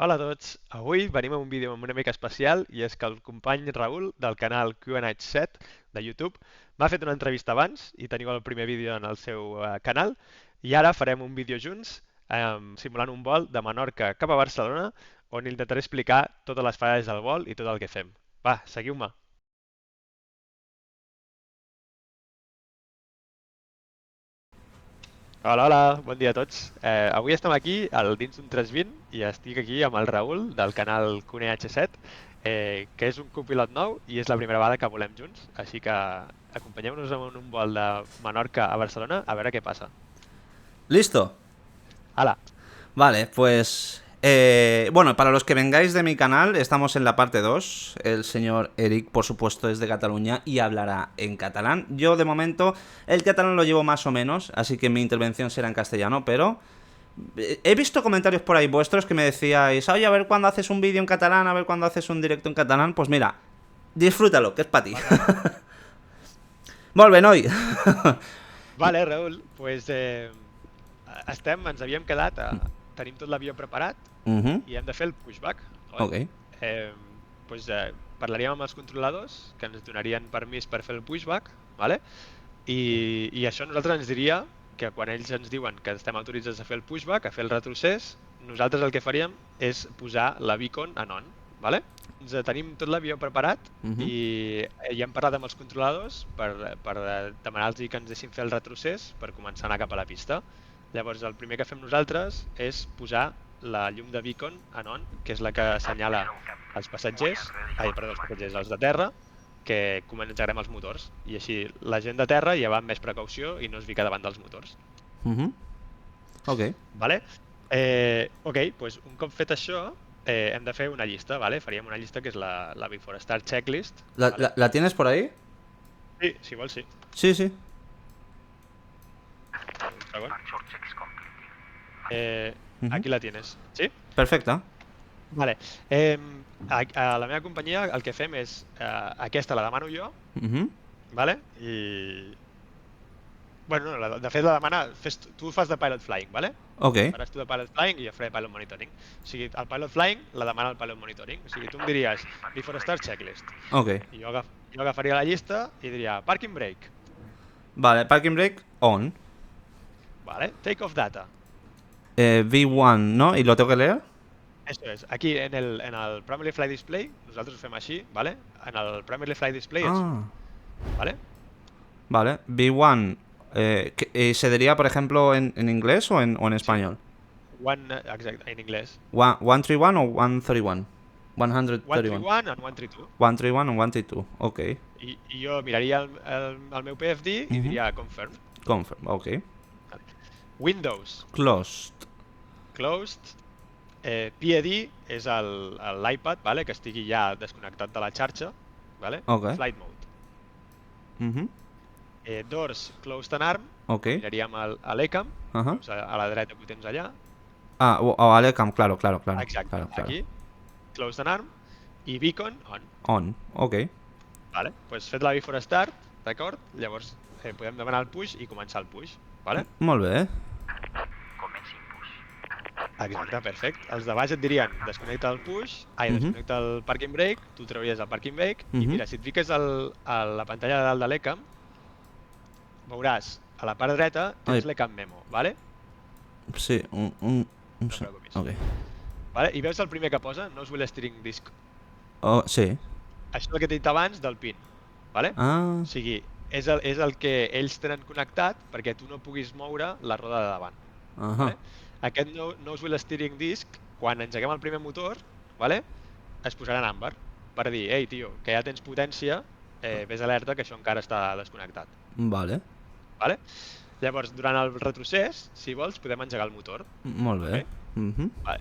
Hola a tots, avui venim amb un vídeo una mica especial i és que el company Raül del canal QNH7 de YouTube m'ha fet una entrevista abans i teniu el primer vídeo en el seu canal i ara farem un vídeo junts simulant un vol de Menorca cap a Barcelona on intentaré explicar totes les falles del vol i tot el que fem. Va, seguiu-me! Hola, hola, bon dia a tots. Avui estem aquí dins d'un 320 i estic aquí amb el Raül del canal CUNEH7, que és un copilot nou i és la primera vegada que volem junts, així que acompanyem-nos en un vol de Menorca a Barcelona a veure què passa. ¿Listo? Hala, Vale, pues... bueno, para los que vengáis de mi canal, estamos en la parte 2. El señor Eric, por supuesto, es de Cataluña y hablará en catalán. Yo, de momento, el catalán lo llevo más o menos, así que mi intervención será en castellano, pero... He visto comentarios por ahí vuestros que me decíais, oye, a ver cuándo haces un vídeo en catalán, a ver cuándo haces un directo en catalán. Pues mira, disfrútalo, que es para ti. vale. Molt bé, noi. Vale, Raül, doncs ens havíem quedat, tenim tot l'avió preparat Mhm. i hem de fer el pushback, oi? Ok. Eh, doncs, parlaríem amb els controladors que ens donarien permís per fer el pushback, vale? I això a nosaltres ens diria que quan ells ens diuen que estem autoritzats a fer el pushback, a fer el retrocés, nosaltres el que faríem és posar la beacon en on, vale? Tenim tot l'avió preparat Mhm. i hem parlat amb els controladors per demanar-los que ens deixin fer el retrocés per començar a anar cap a la pista. Llavors el primer que fem nosaltres és posar la llum de beacon en on, que és la que assenyala als passatgers, als de terra, que començarem els motors. I així la gent de terra ja va amb més precaució i no es fica davant dels motors. Mhm. Ok. Vale? Ok, doncs un cop fet això, hem de fer una llista, vale? Faríem una llista que és la Before Start Checklist. ¿La, Vale? la, la tienes por ahí? Sí, si vols, sí. Sí, sí. Un segon. Mhm. Aquí la tienes. Sí? Perfecta. Vale. A la meva companyia el que fem és, aquesta la demano jo, Mhm. vale? Bueno, no, de fet la demana, tu fas de pilot flying, vale? Ok. Faràs tu de pilot flying i jo faré pilot monitoring. O sigui, el pilot flying la demana el pilot monitoring. O sigui, tu em diries before start checklist. Ok. I jo agafaria la llista i diria parking brake, Vale, parking brake on. vale? Take off data. V1, ¿no? ¿Y lo tengo que leer? Eso es. Aquí en el primary flight display, nosaltres ho fem així, vale? En el primary flight display ets, Ah. vale? Vale. V1. ¿Se diría, por ejemplo, en inglés o en Sí. español? Exacte, en anglès. 131 o 131? 131. 131 and 132. 131 o 132. Ok. I jo miraria el meu PFD i Mhm. diria confirm. Confirm. Ok. Vale. Windows, Closed. closed. PED és l'iPad, vale? Que estigui ja desconnectat de la xarxa, vale? Ok. Flight mode. Mhm. Doors closed and arm, Ok. miraríem a l'ECAM, Ajá. veus a la dreta que ho tens allà. Ah, o Alecam, claro, claro, claro. Exacte, Claro, claro. aquí, closed and arm, i beacon on. On. Ok. Vale? Pues fet la before start, d'acord? Llavors podem demanar el push i començar el push, vale? Molt bé. Exacte, perfecte. Els de baix et dirien desconnecta el push, Mhm. desconnecta el parking brake, tu trauries el parking brake, i Mhm. mira, si et fiques a la pantalla de dalt de l'ECAM, veuràs a la part dreta Ay, tens l'ECAM Memo, vale? sí, No et preocupis. Ok. Vale? I veus el primer que posa, Nose Wheel Steering Disc. Oh, sí. Això és el que t'he dit abans del PIN, vale? Ah, O sigui, és el que ells tenen connectat perquè tu no puguis moure la roda de davant. ajá. Vale? Aquest Nose Wheel Steering Disc, quan engeguem el primer motor, vale? Es posarà en àmbar per dir, ei tio, que ja tens potència, vés alerta que això encara està desconnectat. Vale. Vale? Llavors, durant el retrocés, si vols, podem engegar el motor. Molt bé. Okay? Mhm. Vale.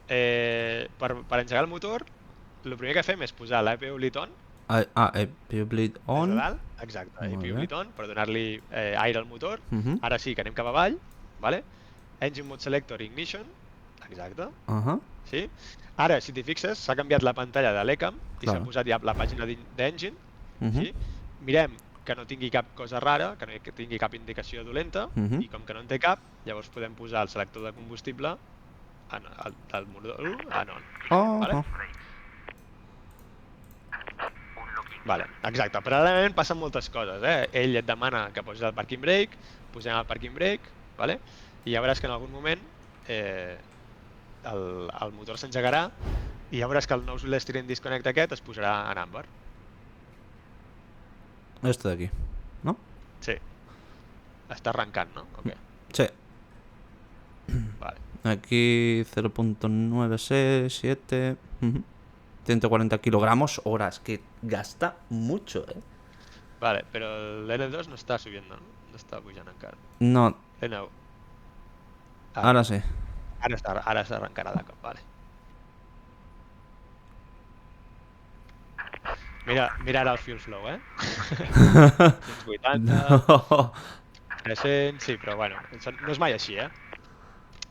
Per engegar el motor, el primer que fem és posar l'APU Liton Public des de on. dalt, exacte, Molt APU bé. Liton, per donar-li aire al motor. Mhm. Ara sí que anem cap avall, vale? Engine Mode Selector Ignition, exacte, Ajá. sí? Ara, si t'hi fixes, s'ha canviat la pantalla de l'ECAM i s'ha Claro. posat ja la pàgina d'Engine, Mhm. sí? Mirem que no tingui cap cosa rara, que no tingui cap indicació dolenta, Mhm. i com que no en té cap, llavors podem posar el selector de combustible del modul Anon. Oh, Vale? Vale, exacte. Paral·lelament passen moltes coses, Ell et demana que posis el parking brake, posem el parking brake, vale? I ja veuràs que en algun moment el motor s'engegarà i ja veuràs que el Nozzle Steering Disconnect aquest es posarà en àmbar. Esto de aquí, ¿no? Sí. Està arrencant, no? Ok. Sí. Vale. Aquí 0.967. 140 kilogramos horas, que gasta mucho, Vale, però l'N2 no està subiendo, no? No està pujant encara. No, N1. ahora sí. Ara s'arrencarà de cop, vale. Mira ara el fuel flow, 180, No. 300, sí, però bueno, no és mai així, O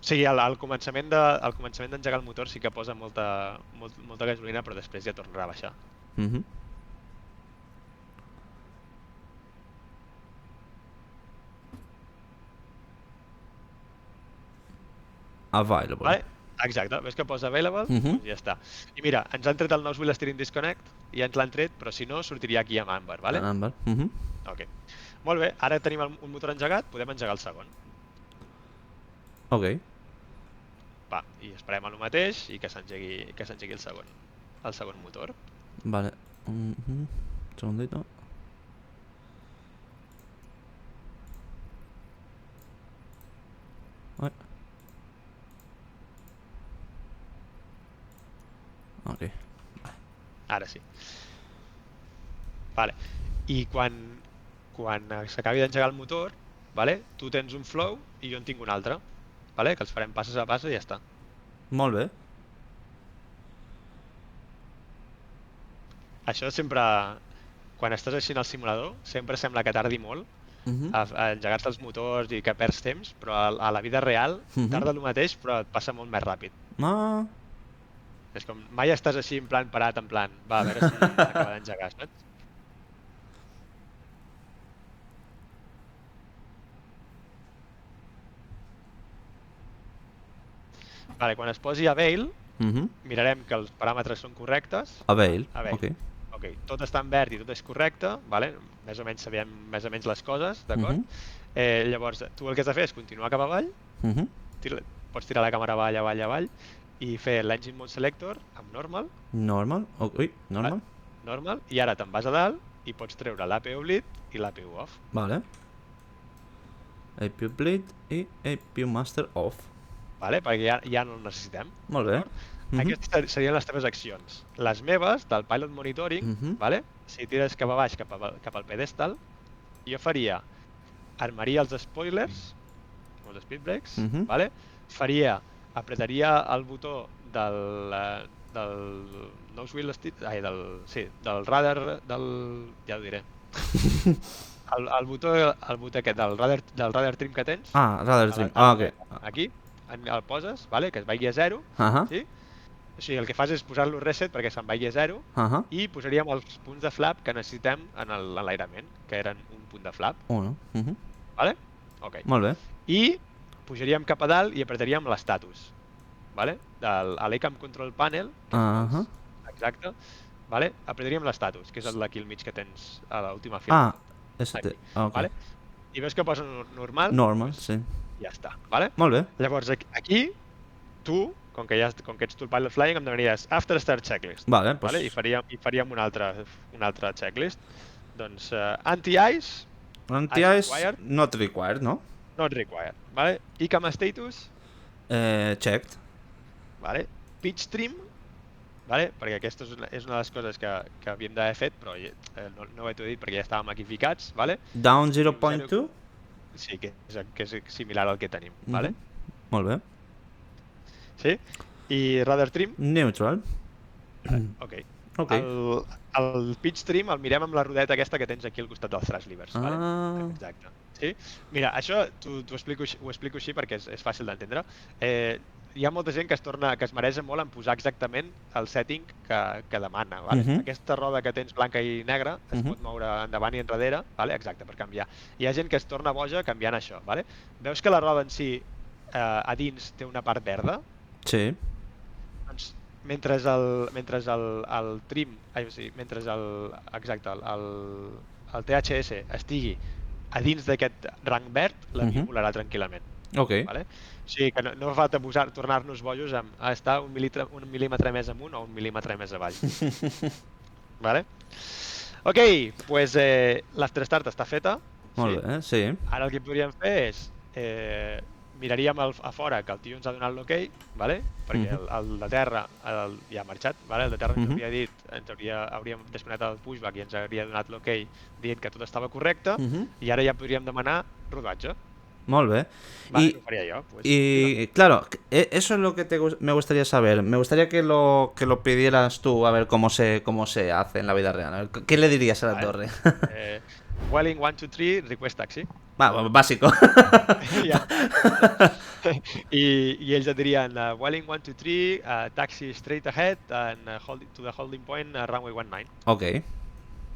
sigui, al començament d'engegar el motor sí que posa molta gasolina, però després ja tornarà a baixar. Available. Vale? Exacte, ves que posa available? Doncs ja està. I mira, ens han tret el Nozzle Steering Disconnect, ja ens l'han tret, però si no, sortiria aquí amb àmbar, vale? Àmbar. Ok. Molt bé, ara tenim un motor engegat, podem engegar el segon. Ok. Va, i esperem el mateix i que s'engegui el segon motor. Vale. Un segundito. Vale. Ok. Ara sí. Vale. I quan s'acabi d'engegar el motor, vale, tu tens un flow i jo en tinc un altre, vale, que els farem passes a passes i ja està. Molt bé. Això sempre, quan estàs així en el simulador, sempre sembla que tardi molt a engegar-se els motors i que perds temps, però a la vida real tarda el mateix, però et passa molt més ràpid. Ah. És com, mai estàs així en plan parat, en plan, va, a veure si acaba d'engegar, saps? Vale, quan es posi Avail, mirarem que els paràmetres són correctes. Avail. Ok, tot està en verd i tot és correcte, vale? Més o menys sabem més o menys les coses, d'acord? Llavors, tu el que has de fer és continuar cap avall, pots tirar la càmera avall, i fer l'Engine Mode Selector amb Normal. Normal? Ui, normal. Normal, i ara te'n vas a dalt i pots treure l'APU Bleed i l'APU Off. Vale. APU Bleed i APU Master Off. Vale, perquè ja no el necessitem. Molt bé. Aquestes serien les teves accions. Les meves, del Pilot Monitoring, vale? Si tires cap a baix, cap al pedestal, jo armaria els spoilers, els speed brakes, vale? Apretaria el botó del radar, ja ho diré. El botó aquest, del radar trim que tens. Radar trim, ok. Aquí, el poses, vale? Que es vagi a 0, sí? O sigui, el que fas és posar-lo reset perquè se'n vagi a 0 i posaríem els punts de flap que necessitem en l'airament, que eren un punt de flap. Vale? Ok. Molt bé. I pujaríem cap a dalt i apretaríem l'estatus, vale? A l'ECAM Control Panel, exacte, vale? Apretaríem l'estatus, que és el d'aquí al mig que tens a l'última fila. ST, ok. Vale? I veus que posa normal? Normal, sí. Ja està, vale? Molt bé. Llavors, aquí, tu, com que ets tu el Pilot Flying, em demanaries After Start Checklist. Vale, vale? I faríem un altre checklist. Doncs, Anti-Ice... Anti-Ice, not required, no? Not required, vale? ICAM Status... Checked. Vale? Pitch Trim, vale? Perquè aquesta és una de les coses que havíem d'haver fet, però no ho he dit perquè ja estàvem aquí ficats, vale? Down 0.2? Sí, que és similar al que tenim, vale? Molt bé. Sí? I Radar Trim? Neutral. Ok. El pitch trim el mirem amb la rodeta aquesta que tens aquí al costat dels thrust levers. Vale? Exacte. Sí? Mira, això ho explico així perquè és fàcil d'entendre. Hi ha molta gent que es mareja molt en posar exactament el setting que demana. Vale? Aquesta roda que tens blanca i negra es pot moure endavant i enrere, vale? Exacte, per canviar. Hi ha gent que es torna boja canviant això. Vale? Veus que la roda en si a dins té una part verda? Sí. Doncs mentre el trim, o sigui, exacte, el THS estigui a dins d'aquest rang verd, l'avió Mhm. volarà tranquil·lament. Ok. Vale? O sigui que no fa falta tornar-nos bojos amb estar un mil·límetre més amunt o un mil·límetre més avall. Vale? Ok, pues l'Afterstart està feta, Molt sí? bé, sí. Ara el que podríem fer és miraríem a fora que el tio ens ha donat l'ok, vale? Perquè Mhm. el de terra ja ha marxat, vale? El de terra ens Mhm. hauria dit, hauríem desconnectat el pushback i ens hauria donat l'ok dient que tot estava correcte Mhm. i ara ja podríem demanar rodatge. Molt bé. Vale, que ho faria jo, pues dime. Y claro, eso es lo que me gustaría saber. Me gustaría que lo pidieras tú, a ver cómo se hace en la vida real. A ver, ¿qué le dirías a la Vale. torre? Welling 1, 2, 3, request taxi. Básico. Ja. I ells et dirien Welling 1, 2, 3, taxi straight ahead and to the holding point runway 19. Ok,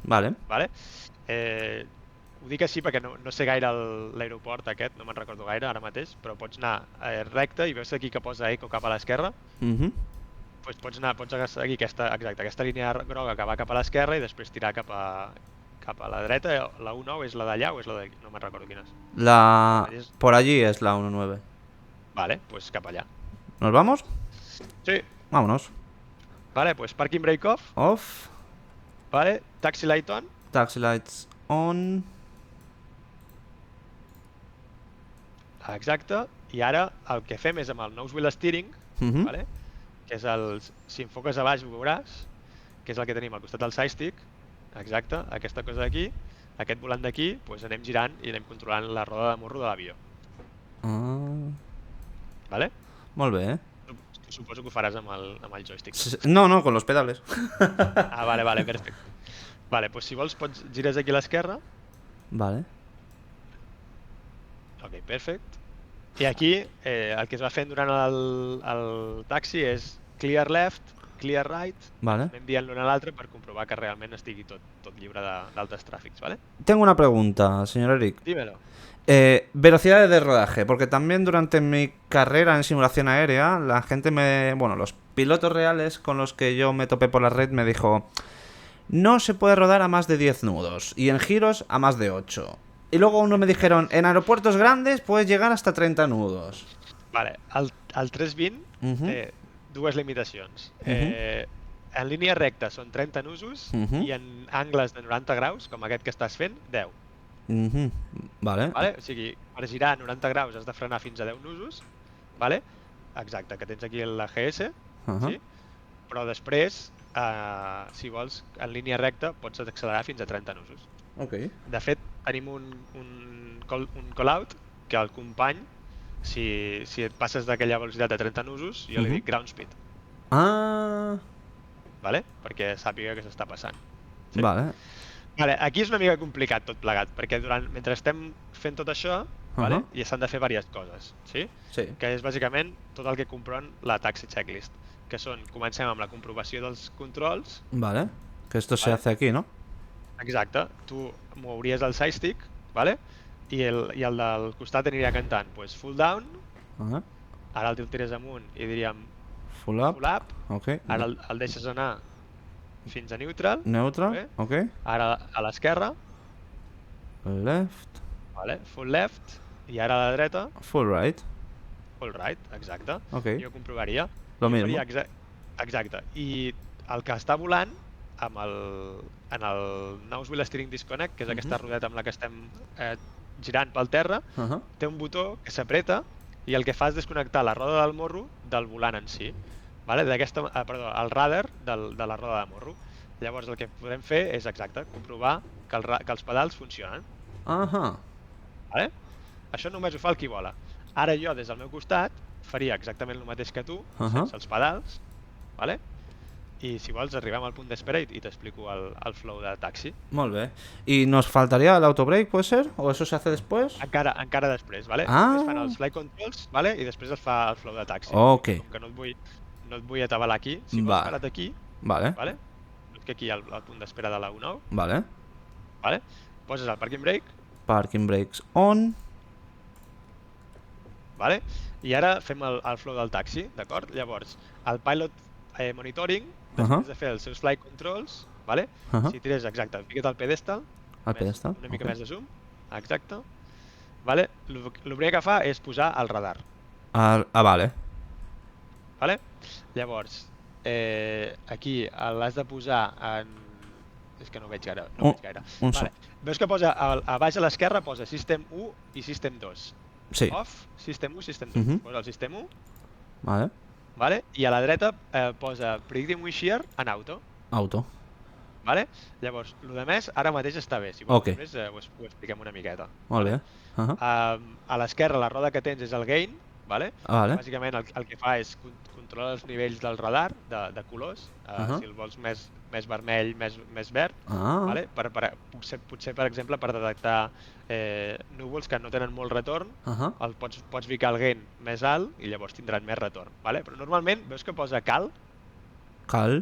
vale. Vale? Ho dic així perquè no sé gaire l'aeroport aquest, no me'n recordo gaire ara mateix, però pots anar recte i veus aquí que posa Eco cap a l'esquerra, Mhm. doncs pots seguir aquesta línia groga que va cap a l'esquerra i després tirar cap a la dreta. La 19 és la d'allà o és la d'aquí? No me'n recordo quina és. Ara mateix... Por allí es la 1-9. Vale, doncs cap allà. ¿Nos vamos? Sí. Vámonos. Vale, doncs parking brake off. Off. Vale, taxi light on. Taxi lights on. Exacte. I ara el que fem és amb el nose wheel steering, Mhm. vale? Que és si enfoques a baix ho veuràs, que és el que tenim al costat del sidestick, exacte, aquesta cosa d'aquí, aquest volant d'aquí, doncs anem girant i anem controlant la roda de morro de l'avió, Ah, vale? molt bé. Suposo que ho faràs amb el joystick. No, con los pedales. Ah, vale, perfecte. Vale, doncs si vols gires aquí a l'esquerra. Vale. Ok, perfecte. I aquí el que es va fent durant el taxi és clear left, clear right, Vale. anem dient l'un a l'altre per comprovar que realment estigui tot lliure d'altres tràfics, ¿vale? Tengo una pregunta, señor Eric. Dímelo. Velocidades de rodaje, porque también durante mi carrera en simulación aérea, la gente bueno, los pilotos reales con los que yo me topé por la red me dijo, no se puede rodar a más de 10 nudos y en giros a más de 8. Y luego uno me dijeron, en aeropuertos grandes puedes llegar hasta 30 nudos. Vale, el 320 té dues limitacions. En línia recta són 30 nusos i en angles de 90 graus, com aquest que estàs fent, 10. Vale. Vale? O sigui, per girar a 90 graus has de frenar fins a 10 nusos, vale? Exacte, que tens aquí l'AGS, sí? Però després, si vols, en línia recta pots accelerar fins a 30 nusos. Ok. De fet, tenim un call-out que el company, si et passes d'aquella velocitat de 30 nusos, jo li dic ground speed, Ah, vale? Perquè sàpiga que s'està passant. Sí? vale. Vale, aquí és una mica complicat tot plegat, perquè mentre estem fent tot això, vale, i s'han de fer diverses coses, sí? Sí. Que és bàsicament tot el que comprèn la taxi checklist, que comencem amb la comprovació dels controls. Vale. Que esto se hace aquí, ¿no? Exacte, tu mouries el sidestick, vale? I el del costat aniria cantant, pues full down, ara el tiltires amunt i diríem Full up. Ok. Ara el deixes anar fins a neutral. Neutral, ok. Ara a l'esquerra. Left. Vale, full left. I ara a la dreta. Full right. Full right, exacte. Ok. Jo comprovaria. Lo mismo. Exacte. I el que està volant en el nose wheel steering disconnect, que és aquesta rodeta amb la que estem girant pel terra, té un botó que s'apreta i el que fa és desconnectar la roda del morro del volant en si. Vale? El radar de la roda de morro. Llavors el que podem fer és exacte, comprovar que els pedals funcionen. Vale? Això només ho fa el qui vola. Ara jo, des del meu costat, faria exactament el mateix que tu, sense els pedals, vale? I si vols arribem al punt d'espera i t'explico el flow de taxi. Molt bé. ¿Y nos faltaría el autobreak, puede ser? ¿O eso se hace después? Encara després, vale? Es fan els flight controls, vale? I després es fa el flow de taxi. Ok. Com que no et vull atabalar aquí, si vols para't aquí, vale? Que aquí al punt d'espera de la 1-9, Vale. Vale? Poses el parking brake. Parking brakes on. Vale? I ara fem el flow del taxi, d'acord? Llavors, el pilot monitoring, després de fer els seus flight controls, vale? Si tires, exacte, fica't al pedestal, Al pedestal, una mica més de zoom, exacte. Vale? El primer que fa és posar el radar. Vale. Vale? Llavors, aquí l'has de posar en... És que no ho veig gaire. No ho veig gaire. Vale. Veus que posa a baix a l'esquerra posa System 1 i System 2. Sí. Off, System 1, System 2. Posa el System 1. Vale. Vale? I a la dreta posa Predicting Wind Shear en auto. Auto. Vale? Llavors, el de més ara mateix està bé. Si vols després ho expliquem una miqueta. Molt bé. A l'esquerra la roda que tens és el gain, vale? Vale. Bàsicament el que fa és controlar els nivells del radar de colors, si el vols més vermell, més verd, vale? Potser, per exemple, per detectar núvols que no tenen molt retorn, pots ficar el gain més alt i llavors tindran més retorn. Vale? Però normalment veus que posa cal? Cal?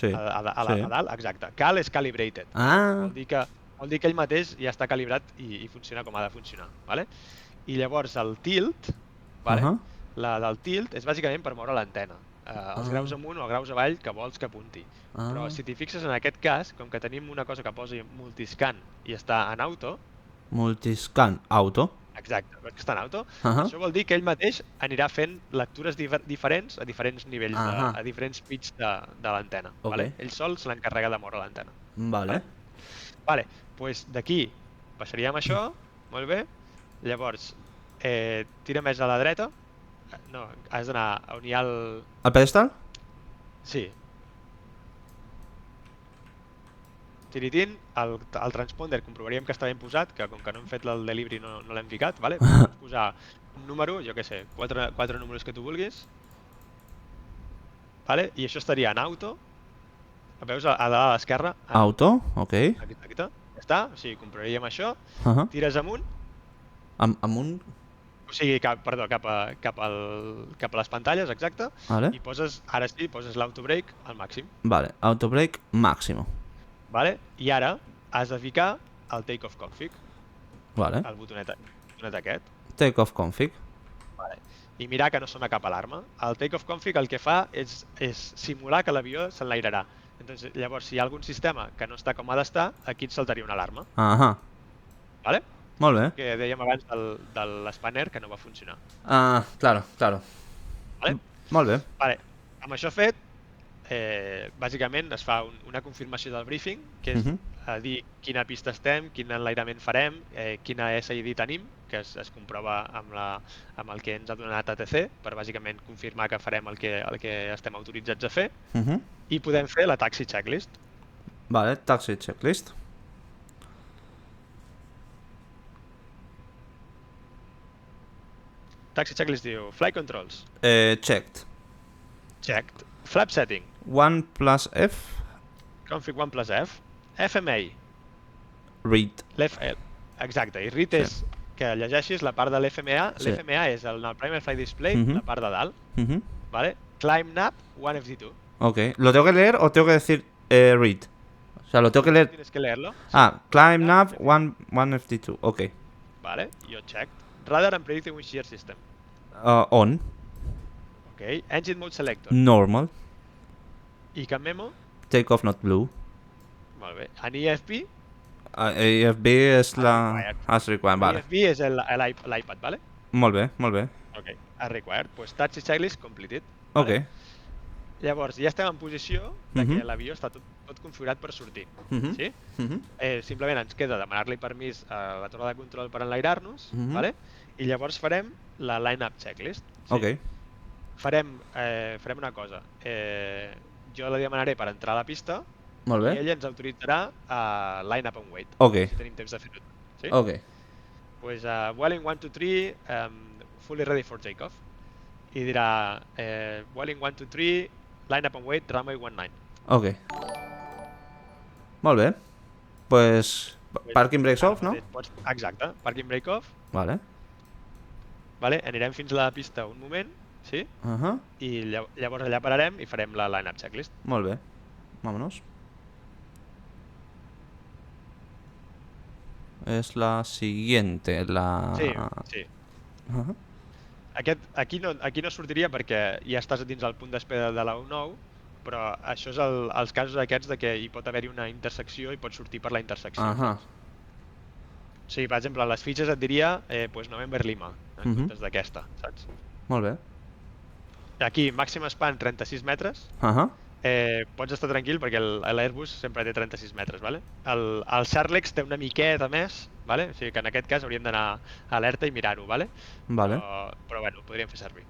Sí. A dalt, exacte. Cal és calibrated. Vol dir que ell mateix ja està calibrat i funciona com ha de funcionar. Vale? I llavors el tilt, vale? La del tilt és bàsicament per moure l'antena. Els graus amunt o els graus avall que vols que apunti. Però si t'hi fixes en aquest cas, com que tenim una cosa que posa multiscan i està en auto... Multiscan, auto. Exacte, veus que està en auto? Això vol dir que ell mateix anirà fent lectures diferents a diferents nivells, a diferents pits de l'antena. Vale? Ell sol se l'encarrega de moure l'antena. Vale. Vale, doncs d'aquí passaríem això, molt bé. Llavors, tira més a la dreta. No, has d'anar on hi ha el... El pedestal? Sí. Tiritín, el transponder comprovaríem que està ben posat, que com que no hem fet el delivery no l'hem ficat, vale? Pots posar un número, jo què sé, quatre números que tu vulguis. Vale? I això estaria en auto. Veus a dalt a l'esquerra? Auto, ok. Aquí ja està, o sigui, comprovaríem això. Tires amunt. Amunt? O sigui, cap a les pantalles, exacte. Vale. I poses, ara sí, poses l'autobrake al màxim. Vale, autobrake màximo. Vale? I ara has de ficar el take-off config. Vale. El botonet aquest. Take-off config. Vale. I mirar que no sona cap alarma. El take-off config el que fa és simular que l'avió s'enlairarà. Entonces, llavors, si hi ha algun sistema que no està com ha d'estar, aquí et saltaria una alarma. Vale? Molt bé. Que dèiem abans de l'espanner que no va funcionar. Claro. Vale? Molt bé. Vale. Amb això fet, bàsicament es fa una confirmació del briefing, que és dir quina pista estem, quin enlairament farem, quina SID tenim, que es comprova amb el que ens ha donat ATC, per bàsicament confirmar que farem el que estem autoritzats a fer, i podem fer la taxi checklist. Vale, taxi checklist. Taxi checklist diu flight controls. Checked. Checked. Flap setting. 1 plus F. Config 1 plus F. FMA. Read. Exacte, i read és que llegeixis la part de l'FMA. L'FMA és el Primary Flight Display, la part de dalt. Vale? Climb nav 1FD2. Ok, ¿lo tengo que leer o tengo que decir read? O sea, lo tengo que leer. Tienes que leerlo. Climb nav 1FD2, ok. Vale, yo checked. Radar and Predicting Wind Shear System. On. Ok, Engine Mode Selector. Normal. ICAM Memo. Take off not blue. Molt bé. En EFB. EFB és la... As required, vale. EFB és l'iPad, vale? Molt bé. Ok, as required. Pues taxi checklist completed. Ok. Llavors, ja estem en posició que l'avió està tot configurat per sortir. Sí? Simplement ens queda demanar-li permís a la torre de control per enlairar-nos, vale? I llavors farem la line-up checklist. Ok. Farem una cosa. Jo la demanaré per entrar a la pista. Molt bé. I ella ens autoritzarà a line-up and wait. Ok. Si tenim temps de fer-ho. Sí? Ok. Pues Vueling 1, 2, 3, fully ready for takeoff. I dirà Vueling 1, 2, 3, line-up and wait, runway 19. Ok. Molt bé. Pues parking brakes off, no? Exacte, parking brake off. Vale. Vale, anirem fins a la pista un moment, sí? I llavors allà pararem i farem la line-up checklist. Molt bé. Vámonos. Es la siguiente, la... Sí. Aquí no sortiria perquè ja estàs dins el punt d'espera de la U9, però això és els casos aquests de que hi pot haver-hi una intersecció i pot sortir per la intersecció, Ahà. saps? O sigui, per exemple, a les fitxes et diria pues November Lima, en comptes d'aquesta, saps? Molt bé. Aquí, màxim span 36 metres, Ahà. pots estar tranquil perquè l'Airbus sempre té 36 metres, ¿vale? El Sharlex té una miqueta més, ¿vale? O sigui que en aquest cas hauríem d'anar alerta i mirar-ho, ¿vale? Vale. Però bueno, ho podríem fer servir.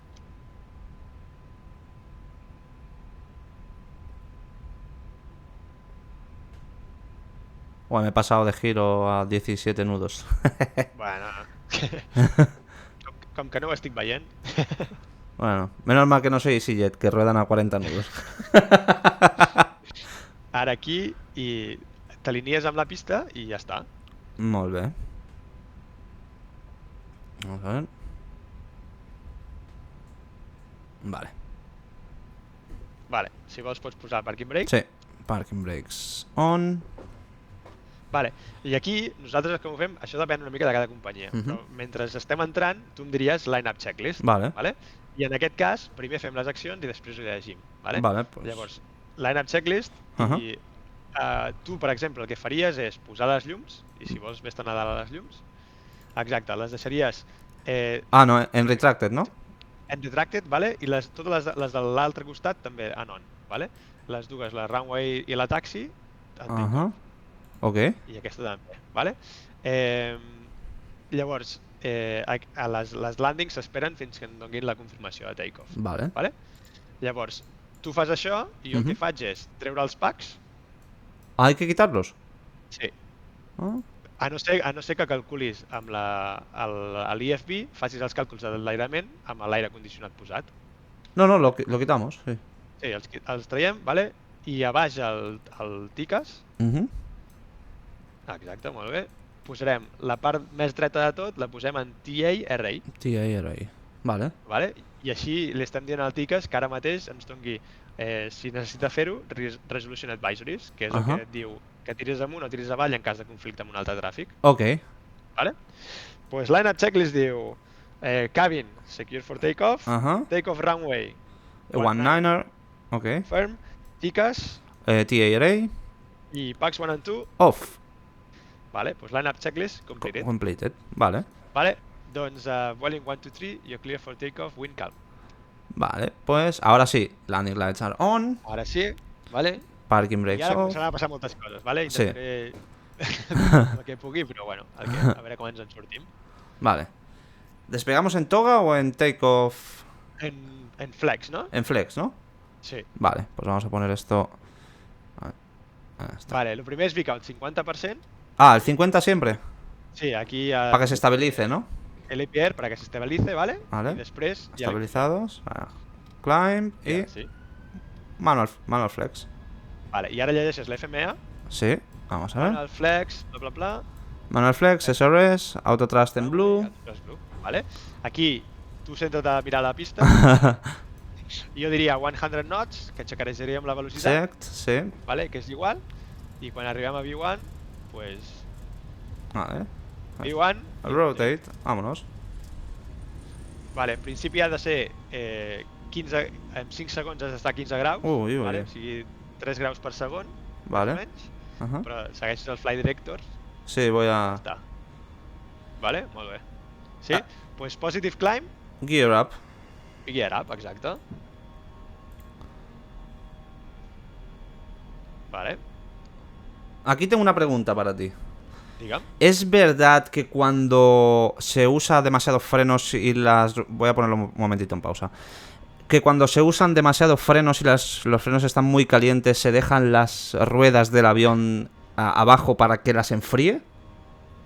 Bueno, me he pasado de giro a 17 nudos. Bueno, com que no ho estic veient. Bueno, menos mal que no soy EasyJet, que ruedan a 40 nudos. Ara aquí i t'alinies amb la pista i ja està. Molt bé. Vamos a ver. Vale. Vale, si vols pots posar parking brake. Sí. Parking brakes on. Vale, i aquí nosaltres com ho fem, això depèn una mica de cada companyia. Però mentre estem entrant, tu em diries line-up checklist. Vale. Vale? I en aquest cas, primer fem les accions i després ho llegim. Vale? Vale, pues... Llavors, line-up checklist i tu, per exemple, el que faries és posar les llums, i si vols vés-te'n a dalt a les llums. Exacte, les deixaries... no, en retracted, no? En retracted, vale? I totes les de l'altre costat també en on. Vale? Les dues, la runway i la taxi, Ok. i aquesta també, vale? Llavors, les landings s'esperen fins que em donin la confirmació de take-off. Vale. Vale? Llavors, tu fas això i jo el que faig és treure els packs. ¿Hay que quitarlos? Sí. A no ser que calculis amb l'IFB, facis els càlculs de l'airament amb l'aire condicionat posat. No, lo quitamos, sí. Sí, els traiem, vale? I a baix el tiques. Exacte, molt bé. Posarem la part més dreta de tot, la posem en TARA. TARA, vale. Vale? I així li estem dient al tiques que ara mateix ens doni, si necessita fer-ho, Resolution Advisories, que és el que et diu que tiris amunt o tiris avall en cas de conflicte amb un altre tràfic. Ok. Vale? Pues line-up checklist diu cabin, secure for takeoff, takeoff runway, 19er, ok. firm, tiques, TARA, i packs 1 and 2, off. Vale, pues line-up checklist completed. Completed, vale. Vale, doncs Vueling 1, 2, 3, you're clear for takeoff, wind calm. Vale, pues ahora sí, landing lights are on. Ara sí, vale. Parking brakes I ara off. començaran a passar moltes coses, vale? Sí. Intentaré el que pugui, però bueno, a veure com ens en sortim. Vale. ¿Despegamos en toga o en takeoff? En flex, ¿no? En flex, ¿no? Sí. Vale, pues vamos a poner esto... Ahí está. Vale, lo primer es VCount 50%. Ah, el 50 siempre. Sí, aquí... Para que se estabilice, ¿no? El APR para que se estabilice, ¿vale? Vale. Y después... Estabilizados. Climb y... Sí. Manual flex. Vale, y ahora ya es la FMA. Sí, vamos a ver. Manual flex, bla bla bla. Manual flex, SRS, auto thrust en blue. Vale. Aquí, tu centra't a mirar la pista. Jo diria 100 knots, que aixecaríem la velocitat. Exacte, sí. Vale, que és igual. I quan arribem a V1, pues... Vale. V1... Rotate, vámonos. Vale, en principi ha de ser... en 5 segons has d'estar a 15 graus. Ui. Vale? O sigui, 3 graus per segon. Vale. Menys, però segueixes el fly directors. Sí, voy a... Està. Vale, molt bé. Sí, pues positive climb. Gear up. Gear up, exacte. Vale. Aquí tengo una pregunta para ti. Diga. ¿Es verdad que cuando se usa demasiados frenos y las... Voy a ponerlo un momentito en pausa. Que cuando se usan demasiados frenos y los frenos están muy calientes, se dejan las ruedas del avión abajo para que las enfríe?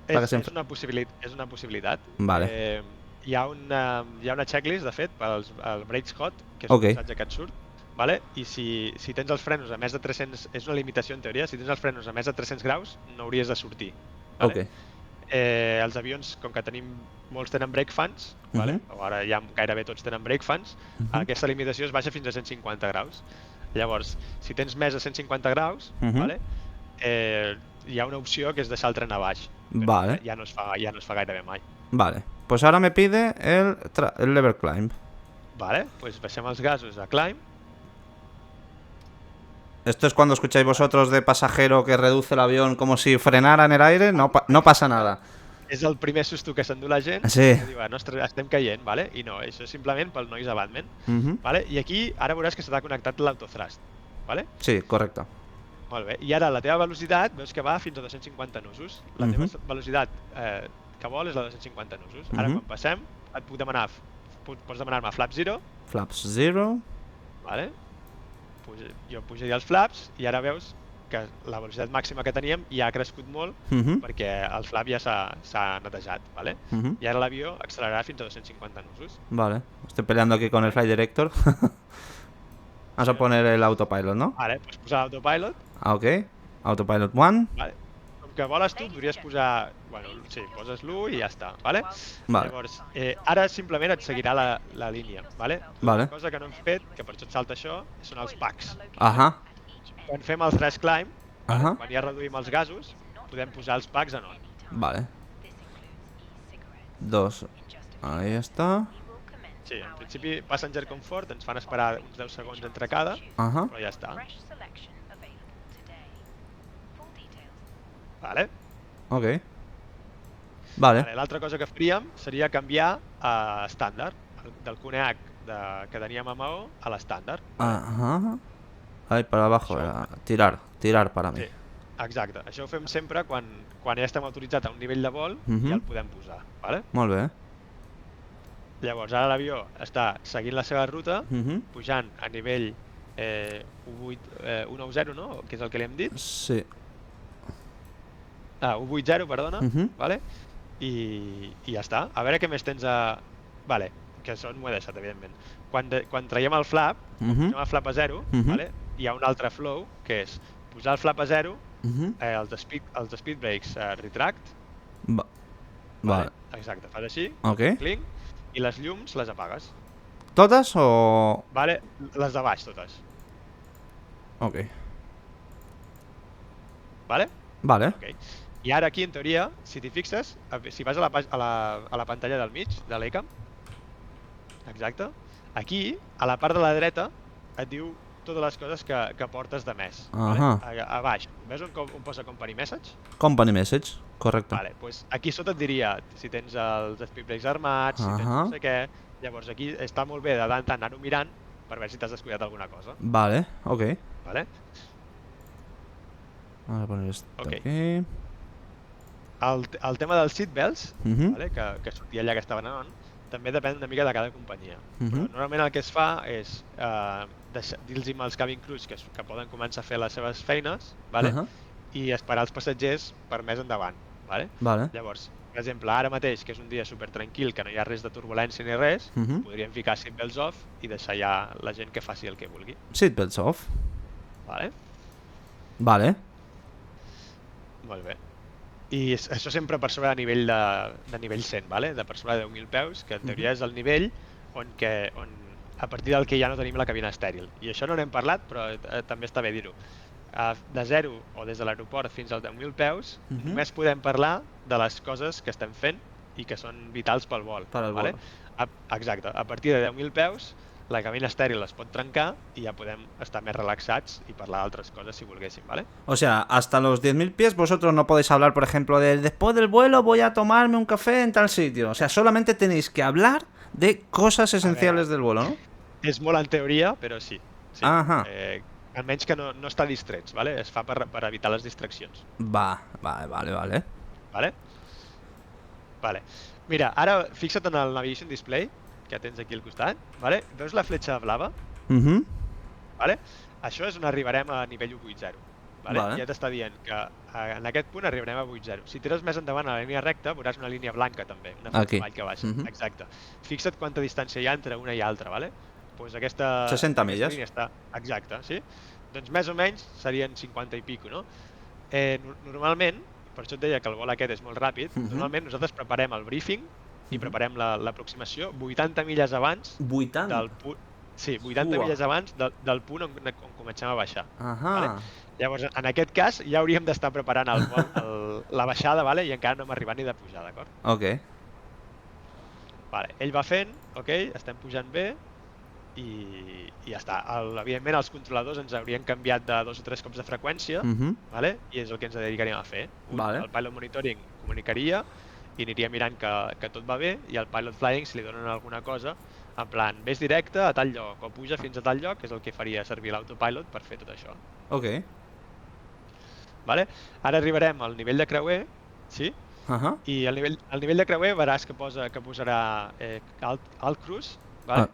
És una possibilitat. Vale. Hi ha una checklist, de fet, pel Brake Hot, que és un missatge que et surt. Vale? I si tens els frenos a més de 300... És una limitació en teoria. Si tens els frenos a més de 300 graus, no hauries de sortir. Vale? Els avions, com que molts tenen brake fans, vale? O ara ja gairebé tots tenen brake fans, aquesta limitació es baixa fins a 150 graus. Llavors, si tens més de 150 graus, vale? Hi ha una opció que és deixar el tren a baix. Vale. Ja no es fa gairebé mai. Vale. Pues ahora me pide el lever climb. Vale, pues baixem els gasos a climb. ¿Esto es cuando escucháis vosotros de pasajero que reduce el avión como si frenara en el aire? No, no pasa nada. És el primer susto que s'endú la gent, Sí. que diu, ostres, estem caient, vale? I no, això és simplement pel noise abatement. Vale? I aquí ara veuràs que s'ha connectat l'autothrust. Vale? Sí, correcto. Molt bé. I ara la teva velocitat veus que va fins a 250 nusos. La teva velocitat que vol és la de 250 nusos. Ara quan passem et puc demanar, pots demanar-me flap 0. Flaps 0. Vale? Jo pujaria els flaps i ara veus que la velocitat màxima que teníem ja ha crescut molt perquè el flap ja s'ha netejat, ¿vale? I ara l'avió accelerarà fins a 250 nusos. Vale, estoy peleando aquí con el Flight Director. Vamos a poner el autopilot, ¿no? Vale, pots posar l'autopilot. Ah, ok. Autopilot 1. Vale. Com que voles tu, podries posar... Bueno, sí, poses l'1 i ja està, vale? Vale. Llavors, ara simplement et seguirà la línia, vale? Vale. La cosa que no hem fet, que per això et salta això, són els packs. Ajá. Quan fem el thrash climb, Ajá. quan ja reduïm els gasos, podem posar els packs en on. Vale. 2. Ahí está. Sí, en principi Passenger Comfort ens fan esperar uns 10 segons entre cada, Ajá. però ja està. Vale? Ok. Vale. L'altra cosa que faríem seria canviar a estàndard, del Cune-H que teníem a Maó a l'estàndard. Ajá. Ahí para abajo. Tirar para mí. Sí, exacte. Això ho fem sempre quan ja estem autoritzats a un nivell de vol i el podem posar. Vale? Molt bé. Llavors, ara l'avió està seguint la seva ruta, pujant a nivell 190, no? Que és el que li hem dit. Sí. 180, perdona. Vale? I ja està. A veure què més tens a... Vale, que són moedesat, evidentment. Quan traiem el flap, posem el flap a 0, vale? Hi ha un altre flow, que és posar el flap a 0, els speed brakes retract. Vale. Exacte, fas així, Ok. clink, i les llums les apagues. ¿Todas o...? Vale? Les de baix, totes. Ok. Vale? Vale. Ok. I ara aquí, en teoria, si t'hi fixes, si vas a la pantalla del mig, de l'ECAM, exacte, aquí, a la part de la dreta, et diu totes les coses que portes de més. Vale? A baix, ves on posa Company Message? Company Message, correcte. Vale, pues aquí sota et diria si tens els speed brakes armats, si tens no sé què. Llavors aquí està molt bé de tant anar-ho mirant per veure si t'has descuidat alguna cosa. Vale, ok. Vale? Vamos a poner esto Ok. aquí. El tema dels seatbelts, vale, que sortia allà que estaven en on, també depèn una mica de cada companyia. Però normalment el que es fa és dir-los als cabin crews que poden començar a fer les seves feines, vale? I esperar els passatgers per més endavant. Vale? Vale. Llavors, per exemple, ara mateix, que és un dia super tranquil, que no hi ha res de turbulència ni res, podríem ficar seatbelts off i deixar ja la gent que faci el que vulgui. Seatbelts off. Vale? Vale. Molt bé. I això sempre per sobre de nivell 100, vale? De per sobre de 10.000 peus, que en teoria és el nivell on a partir del que ja no tenim la cabina estèril. I això no n'hem parlat, però també està bé dir-ho. De 0 o des de l'aeroport fins als 10.000 peus, només podem parlar de les coses que estem fent i que són vitals pel vol. Per al vol. Exacte. A partir de 10.000 peus, la cabina estèril es pot trencar y ya podem estar més relaxats y parlar d'altres coses si volguéssim, ¿vale? O sea, hasta los 10.000 pies vosotros no podéis hablar, por ejemplo, de después del vuelo voy a tomarme un café en tal sitio. O sea, solamente tenéis que hablar de cosas esenciales del vuelo, ¿no? És molt en teoria, però sí. Ajá. Almenys que no està distrets, ¿vale? Es fa per evitar les distraccions. Vale. Vale. Mira, ara fixa't en el Navigation Display, que tens aquí al costat, ¿vale? Veus la fletxa blava? ¿Vale? Això és on arribarem a nivell 1.80. ¿vale? Ja t'està dient que en aquest punt arribarem a 8.0. Si tires més endavant a la línia recta, veuràs una línia blanca també, una fletxa avall que baixa. Exacte. Fixa't quanta distància hi ha entre una i altra, ¿vale? Pues aquesta 60 milles. línia està... Exacte, sí? Doncs més o menys serien 50 i pico, no? Normalment, per això et deia que el vol aquest és molt ràpid, normalment nosaltres preparem el briefing i preparem l'aproximació 80 milles abans 80? del punt... Sí, 80 milles abans del punt on comencem a baixar. Vale? Llavors, en aquest cas, ja hauríem d'estar preparant la baixada, vale? I encara no hem arribat ni de pujar, d'acord? Ok. Vale, ell va fent, ok, estem pujant bé i ja està. Evidentment els controladors ens haurien canviat de 2 o 3 cops de freqüència, vale? I és el que ens dedicaríem a fer. Vale. El Pilot Monitoring comunicaria i aniria mirant que tot va bé, i el Pilot Flying, si li donen alguna cosa, en plan, vés directe a tal lloc o puja fins a tal lloc, és el que faria servir l'autopilot per fer tot això. Ok. Vale? Ara arribarem al nivell de creuer, sí? I al nivell de creuer veràs que posarà Alt Cruise, vale?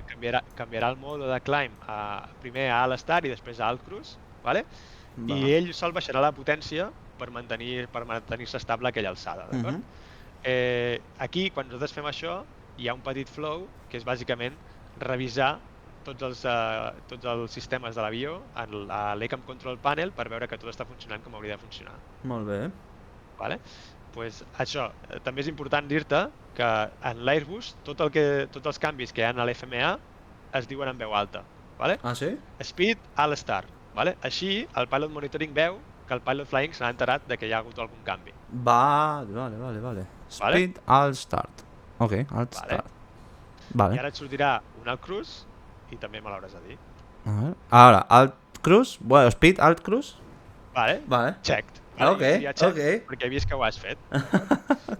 Canviarà el mode de climb primer a All Star i després a Alt Cruise, vale? I ell sol baixarà la potència per mantenir-se estable a aquella alçada, d'acord? Aquí, quan nosaltres fem això, hi ha un petit flow que és bàsicament revisar tots els sistemes de l'avió a l'ECAM Control Panel per veure que tot està funcionant com hauria de funcionar. Molt bé. Vale? Pues això, també és important dir-te que en l'Airbus tots els canvis que hi ha a l'FMA es diuen en veu alta. Vale? Ah, sí? Speed, All Star. Vale? Així, el Pilot Monitoring veu que el Pilot Flying s'ha enterat de que hi ha hagut algun canvi. Vale. Speed, All Start. Ok, Alt Start. Vale. I ara et sortirà un Alt Cruise i també me l'hauràs de dir. A ver. Ahora, Alt Cruise. Bueno, Speed, Alt Cruise. Vale. Checked. Vale, Ok. Perquè he vist que ho has fet.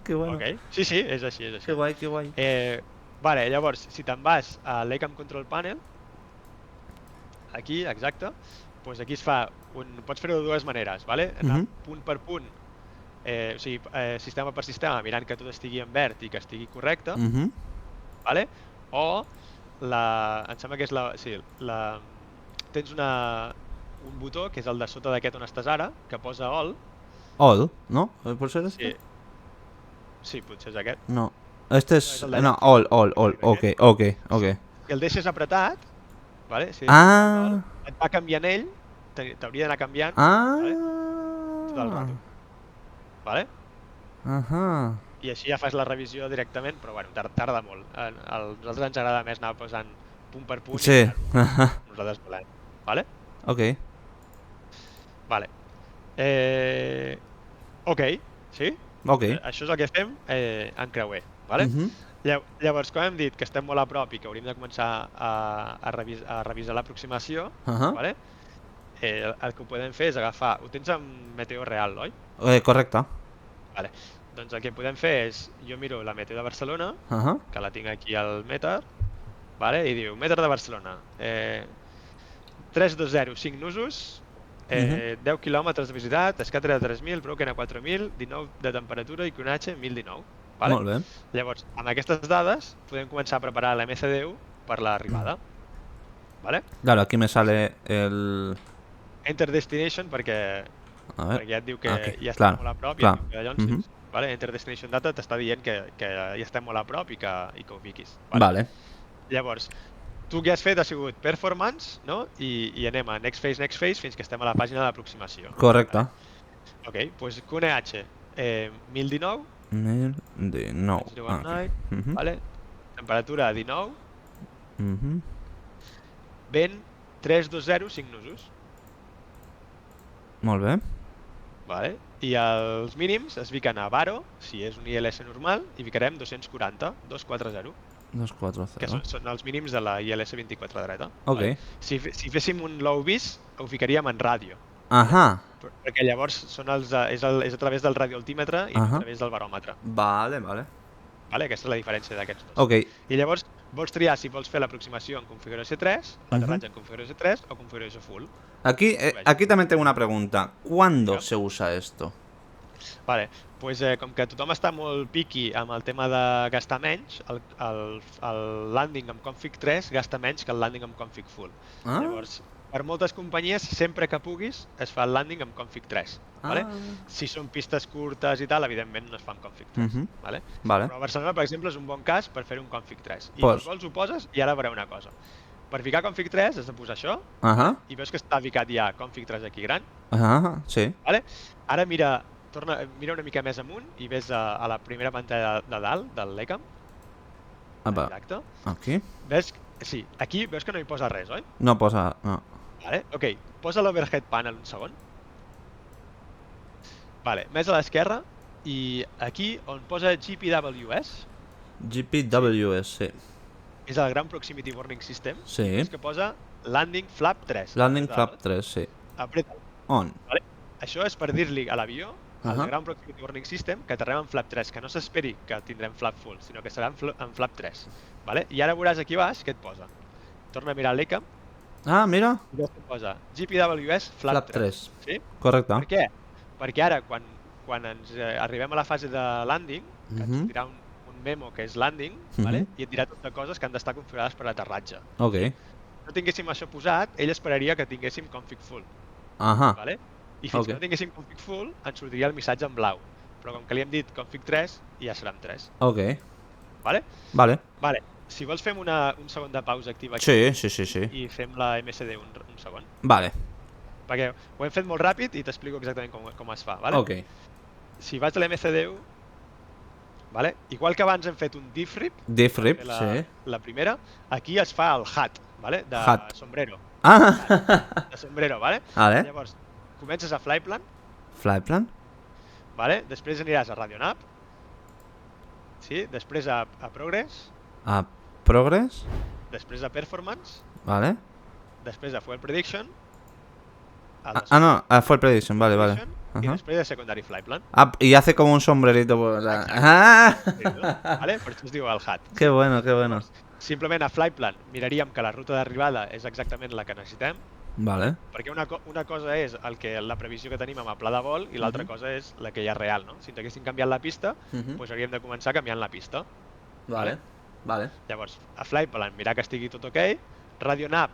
Que bueno. Okay. Sí, és així. Que guai. Vale, llavors, si te'n vas a l'ECAM Control Panel, aquí, exacte, doncs aquí es fa pots fer-ho de dues maneres, vale? Anar punt per punt, o sigui, sistema per sistema, mirant que tot estigui en verd i que estigui correcte, vale? O em sembla que és tens un botó que és el de sota d'aquest on estàs ara, que posa All. All, no? ¿Por ser este? Sí, potser és aquest. No, este és... No, All, ok. Si el deixes apretat, vale? Si et va canviant ell, t'hauria d'anar canviant tot el rato. Vale? I així ja fas la revisió directament, però bueno, tarda molt. A nosaltres ens agrada més anar posant punt per punt i nosaltres volem. Vale? Ok. Vale. Ok, sí? Ok. Això és el que fem en creuer, vale? Llavors, com hem dit que estem molt a prop i que hauríem de començar a revisar l'aproximació, vale? El que ho podem fer és agafar... Ho tens en meteo real, oi? Correcte. Vale. Doncs el que podem fer és... Jo miro la meteo de Barcelona, que la tinc aquí al Meter, vale? I diu, Meter de Barcelona, 320, 5 nusos, 10 quilòmetres de visitat, escàtera de 3.000, Broken a 4.000, 19 de temperatura i QNH 1.019. Vale? Molt bé. Llavors, amb aquestes dades podem començar a preparar l'MCDU per l'arribada. Vale? Claro, aquí me sale el... Enter Destination perquè ja et diu que ja estem molt a prop i et diu que Llonsis. Vale? Enter Destination Data t'està dient que ja estem molt a prop i que ho fiquis. Vale. Llavors, tu que has fet ha sigut Performance, no? I anem a Next Phase fins que estem a la pàgina d'aproximació. Correcte. Ok, doncs QNH 1019. 1019. Vale? Temperatura 19. Vent 320, 5 nusos. Molt bé. Vale? I els mínims es fiquen a Varo, si és un ILS normal, i ficarem 240, 240. 240. Que són els mínims de la ILS 24 dreta. Ok. Vale? Si féssim un low vis, ho ficaríem en ràdio. Perquè llavors és a través del radioaltímetre i no a través del baròmetre. Vale. Vale? Aquesta és la diferència d'aquests dos. Ok. I llavors vols triar si vols fer l'aproximació en configuració 3, l'aterratge en configuració 3 o configuració full. Aquí también tengo una pregunta. ¿Cuándo se usa esto? Vale, pues com que tothom està molt piqui amb el tema de gastar menys, el landing amb config 3 gasta menys que el landing amb config full. Llavors, per moltes companyies, sempre que puguis, es fa el landing amb config 3. Vale? Si són pistes curtes i tal, evidentment no es fa amb config 3. Vale? Però a Barcelona, per exemple, és un bon cas per fer un config 3. I si vols ho poses i ara veureu una cosa. Per ficar config 3 has de posar això i veus que està ficat ja config 3 aquí gran. Sí. Vale? Ara mira una mica més amunt i ves a la primera pantalla de dalt del l'ECAM. Exacte. Aquí? Sí, aquí veus que no hi posa res, oi? No posa... No. Vale, ok. Posa l'overhead panel un segon. Vale, més a l'esquerra i aquí on posa GPWS, GPWS, sí. És el Ground Proximity Warning System. Sí. És que posa Landing Flap 3. Landing Flap 3, sí. Apreta'l. On. Vale? Això és per dir-li a l'avió, al Ahà. Ground Proximity Warning System, que aterrem en flap 3, que no s'esperi que tindrem flap full, sinó que serà en flap 3. Vale? I ara veuràs aquí baix què et posa. Torna a mirar l'ECAM Ah, mira. i veus que et posa GPWS flap 3. Sí? Correcte. Per què? Perquè ara, quan ens arribem a la fase de landing, que ens sortirà un memo que és landing, vale? I et dirà tot de coses que han d'estar configurades per l'aterratge. Ok. Si no tinguéssim això posat, ell esperaria que tinguéssim config full. Ahà. Vale? I fins que no tinguéssim config full, ens sortiria el missatge en blau. Però com que li hem dit config 3, ja serà en 3. Ok. Vale? Vale. Vale. Si vols fem un segon de pausa activa aquí. Sí. I fem la MSD un segon. Vale. Perquè ho hem fet molt ràpid i t'explico exactament com es fa. Vale? Ok. Si vaig a la MSD1, vale? Igual que abans hem fet un diffrip, sí. La primera, aquí es fa el hat, vale? De Hat. sombrero. Ah! De sombrero, vale? Vale. Llavors, comences a Flyplan, Flyplan. vale? Després aniràs a RadioNav, sí? Després a Progress, A Progress. després a Performance, Vale. després a Fuel Prediction, no, a Fuel Prediction, vale. y després a Secondary Flyplan. Ah, y hace como un sombrerito por la... Vale? Per això es diu el hat. Qué bueno. Simplement a Flyplan miraríem que la ruta d'arribada és exactament la que necessitem, Vale. perquè una cosa és la previsió que tenim amb el pla de vol i l'altra cosa és la que hi ha real, no? Si ens haguéssim canviat la pista, doncs hauríem de començar canviant la pista. Vale. Llavors, a Flyplan mirar que estigui tot ok, RadioNav,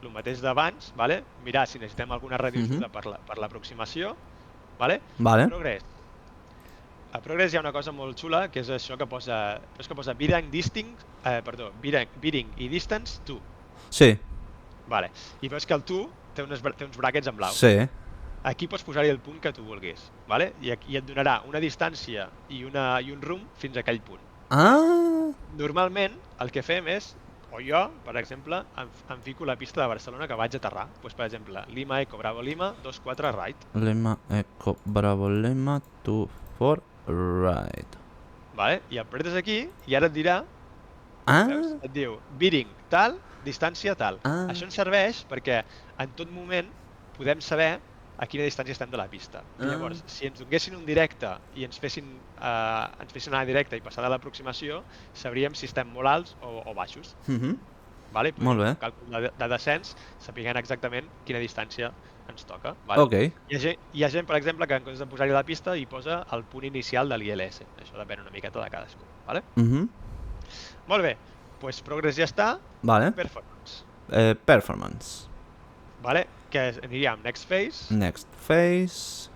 el mateix d'abans, vale? Mirar si necessitem alguna radioajuda per l'aproximació, vale? Progress. A Progress hi ha una cosa molt xula, que és això que posa bearing i distance to. Sí. Vale. I veus que el to té uns bràquets en blau. Sí. Aquí pots posar-hi el punt que tu vulguis, vale? I et donarà una distància i un rumb fins a aquell punt. Ah! Normalment el que fem és, o jo, per exemple, em fico la pista de Barcelona que vaig aterrar. Doncs, per exemple, Lima Eco Bravo Lima 24 right. Lima Eco Bravo Lima 24 right. Vale? I apretes aquí i ara et dirà, veus? Et diu bearing tal, distància tal. Això ens serveix perquè en tot moment podem saber a quina distància estem de la pista. I llavors, si ens donessin un directe i ens fessin anar directe i passar de l'aproximació, sabríem si estem molt alts o baixos. Vale? Molt bé. Un càlcul de descens, sapiguem exactament quina distància ens toca. Vale? Ok. Hi ha gent, per exemple, que en comptes de posar-hi la pista hi posa el punt inicial de l'ILS. Això depèn una miqueta de cadascú. Vale? Molt bé. Doncs Progress ja està. Vale. Performance. Performance. Vale? Que aniríem Next Phase. Next Phase.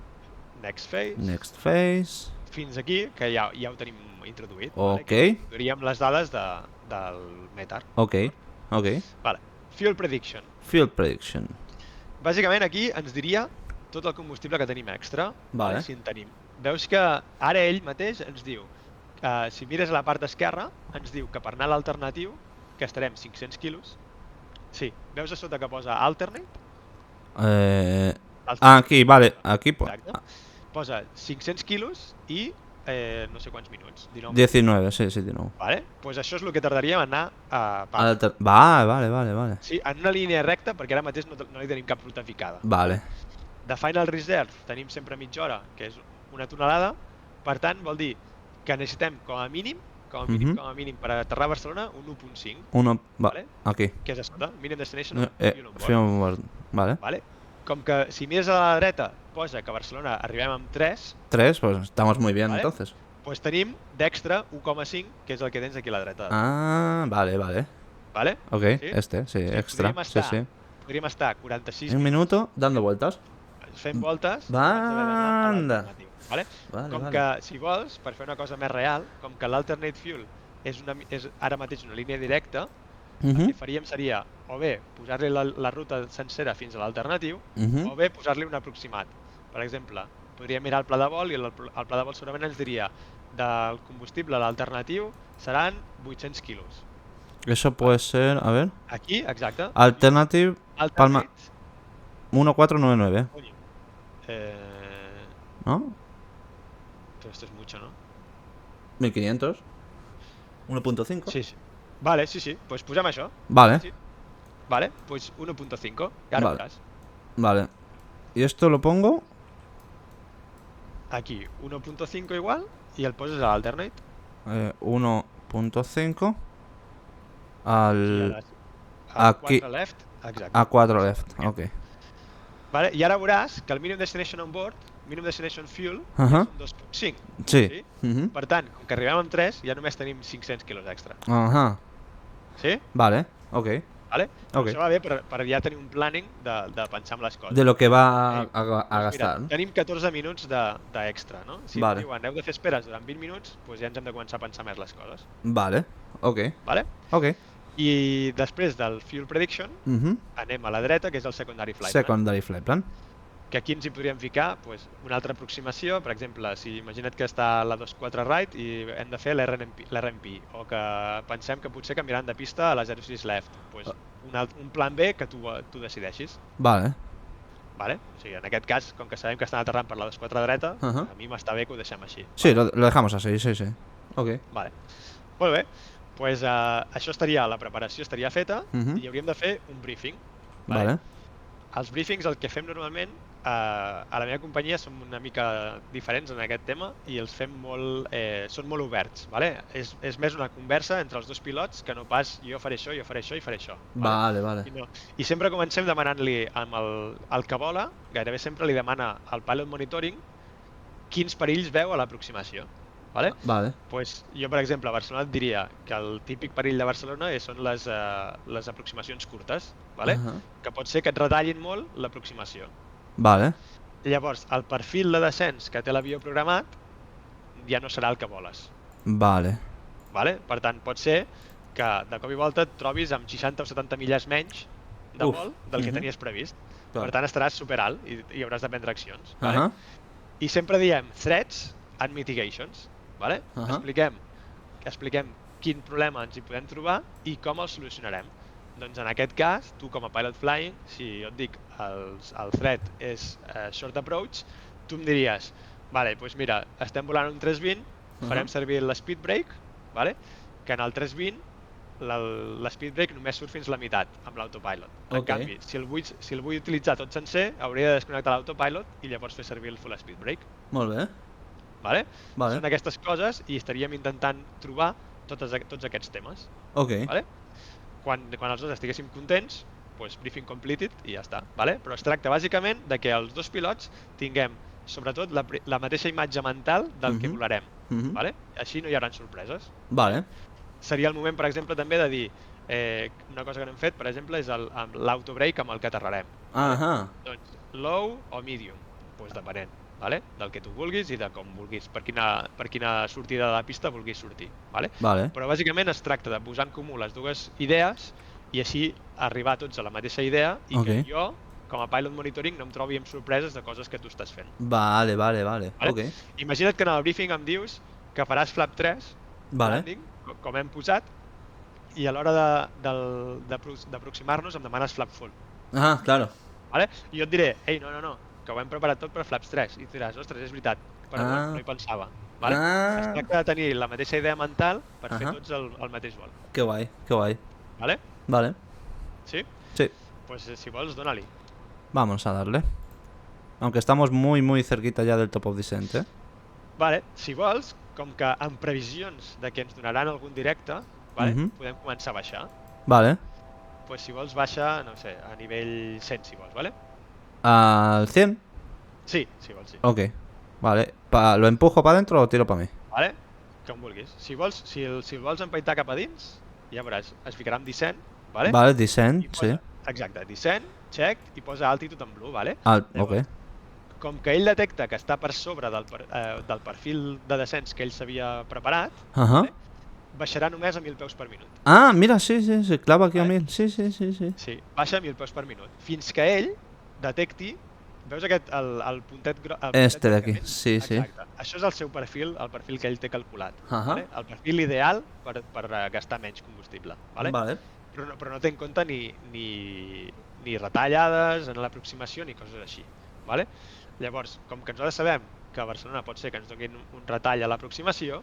Fins aquí, que ja ho tenim introduït. Ok. Vale? Introduiríem les dades del METAR. Ok. Vale. Fuel Prediction. Bàsicament aquí ens diria tot el combustible que tenim extra. Vale. Si en tenim. Veus que ara ell mateix ens diu, si mires a la part esquerra, ens diu que per anar a l'alternatiu, que estarem 500 quilos. Sí, veus a sota que posa alternate? Aquí, vale. Aquí exacte. Posa 500 quilos i no sé quants minuts. 19, sí, 19. Vale? Pues això és el que tardaríem en anar a Pau. Vale. Sí, en una línia recta, perquè ara mateix no li tenim cap ruta ficada. Vale. De Final Reserve tenim sempre mitja hora, que és una tonelada. Per tant, vol dir que necessitem com a mínim per aterrar a Barcelona un 1.5. Vale. Aquí. Que és a sota, Minimum Destination Fuel on board. Vale. Com que si mires a la dreta posa que a Barcelona arribem amb 3. 3, pues estamos muy bien, ¿vale? Entonces. Pues tenim d'extra 1,5, que és el que tens aquí a la dreta. Vale. Vale? Ok, sí, extra. Podríem estar 46 un minuto dando vueltas. Fent voltes. Banda. Vale? Com que, si vols, per fer una cosa més real, com que l'Alternate Fuel és ara mateix una línia directa, el que faríem seria o bé posar-li la ruta sencera fins a l'alternatiu o bé posar-li un aproximat. Per exemple, podríem mirar el pla de vol i el pla de vol segurament ens diria del combustible a l'alternatiu seran 800 quilos. Eso puede ser, a ver. Aquí, exacte. Alternative Palma 1499. ¿No? Pero esto es mucho, ¿no? 1500. 1.5. Sí, sí. Vale, sí, sí, pues posem això. Vale, Sí. Vale, pues 1.5, y ahora vale, verás. vale. Y esto lo pongo. Aquí 1.5 igual y el poses a alternate. 1.5 Aquí al... ara al Aquí. 4 left, exacte. A4 left, ok. Vale? I ara veuràs que el minimum destination on board, minimum destination fuel, ja Ajá. són 2.5. Sí. Sí? Ujú. Per tant, com que arribem amb 3, ja només tenim 500 quilos extra. Ajá. Sí? Vale, ok. Vale? Però Ok. això va bé per ja tenir un planning de pensar en les coses. De lo que va Ei, a doncs mira, gastar, ¿no? tenim 14 minuts d'extra, no? Si ens Vale, diuen heu de fer esperes durant 20 minuts, doncs ja ens hem de començar a pensar més les coses. vale, ok, Vale? ok. I després del Fuel Prediction, Ujú. anem a la dreta, que és el Secondary Flight Plan. Secondary flight plan. Que aquí ens hi podríem ficar pues, una altra aproximació, per exemple, si imagina't que està la 24 right i hem de fer l'RMP, o que pensem que potser canviaran de pista a la 06 left, pues, un plan B que tu decideixis. Vale. Vale? O sigui, en aquest cas, com que sabem que estan aterrant per la 24 dreta, Ajá. a mi m'està bé que ho deixem així. Sí, Vale? lo dejamos así, sí, sí. Ok. Vale. Molt bé, pues, això estaria, la preparació estaria feta Ujú. i hauríem de fer un briefing. Vale? Vale. Els briefings el que fem normalment, a la meva companyia som una mica diferents en aquest tema i els fem són molt oberts. Vale? És més una conversa entre els dos pilots que no pas jo faré això, jo faré això i faré això. Vale, vale. I sempre comencem demanant-li amb el que vola, gairebé sempre li demana al pilot monitoring quins perills veu a l'aproximació. Vale? Vale. Pues jo, per exemple, a Barcelona et diria que el típic perill de Barcelona són les aproximacions curtes, vale? Ajá. Que pot ser que et retallin molt l'aproximació. Vale. Llavors, el perfil de descens que té l'avió programat ja no serà el que voles. Vale. Vale? Per tant, pot ser que de cop i volta et trobis amb 60 o 70 milles menys de Uf. vol del que Mhm. tenies previst. Clar. Per tant, estaràs superalt i hauràs de prendre accions. Vale? Ajá. I sempre diem threats and mitigations. Vale? Expliquem quin problema ens hi podem trobar i com el solucionarem. Doncs en aquest cas, tu com a pilot flying, si jo et dic el threat és short approach, tu em diries, vale, doncs mira, estem volant un 320, farem servir l'speed brake, vale? Que en el 320 l'speed brake només surt fins la meitat amb l'autopilot. En canvi, si el vull utilitzar tot sencer, hauria de desconnectar l'autopilot i llavors fer servir el full speed brake. Molt bé. Vale? Vale. Són aquestes coses i estaríem intentant trobar tots aquests temes. Ok. Vale? Quan els dos estiguéssim contents, doncs briefing completed i ja està. Vale? Però es tracta bàsicament de que els dos pilots tinguem sobretot la mateixa imatge mental del que volarem. Vale? Així no hi haurà sorpreses. Vale. Seria el moment, per exemple, també de dir una cosa que no hem fet, per exemple, és l'autobreak amb el que aterrarem. Ajá. Doncs low o medium, doncs depenent, vale? Del que tu vulguis i de com vulguis, per quina sortida de la pista vulguis sortir. Vale? Vale. Però bàsicament es tracta de posar en comú les dues idees i així arribar tots a la mateixa idea i que jo, com a pilot monitoring, no em trobi amb sorpreses de coses que tu estàs fent. Vale. Ok. Imagina't que en el briefing em dius que faràs flap 3, landing, com hem posat, i a l'hora d'aproximar-nos em demanes flap full. Ah, claro. Vale? I jo et diré, ei, no, que ho hem preparat tot per flaps 3. I tu diràs, ostres, és veritat, però no hi pensava. Vale? Es tracta de tenir la mateixa idea mental per fer tots el mateix vol. Que guai, que guai. Vale? Vale. ¿Sí? Sí. Pues si vols, dóna-li. Vamos a darle. Aunque estamos muy cerquita ya del top of descent, ¿eh? Vale, si vols, com que amb previsions de que ens donaran algun directe, vale, podem començar a baixar. Vale. Pues si vols baixa, no sé, a nivell 100 si vols, ¿vale? ¿Al 100? Sí, si vols, sí. Ok. Vale. ¿Lo empujo para adentro o tiro para mí? Vale, com vulguis. Si el vols empaitar cap a dins, ja veuràs, es ficarà amb descent, vale? Vale, descent, sí. Exacte, descent, check, i posa altitude en blue, vale? Ok. Com que ell detecta que està per sobre del perfil de descens que ell s'havia preparat, vale? Baixarà només a 1.000 peus per minut. Ah, mira, sí, clava aquí a 1.000. Sí. Sí, baixa a 1.000 peus per minut. Fins que ell detecti, veus aquest, el puntet este d'aquí, sí. Exacte. Això és el seu perfil, el perfil que ell té calculat. Vale? El perfil ideal per gastar menys combustible. Vale? Però no té en compte ni retallades en l'aproximació ni coses així. Vale? Llavors, com que nosaltres sabem que a Barcelona pot ser que ens donin un retall a l'aproximació,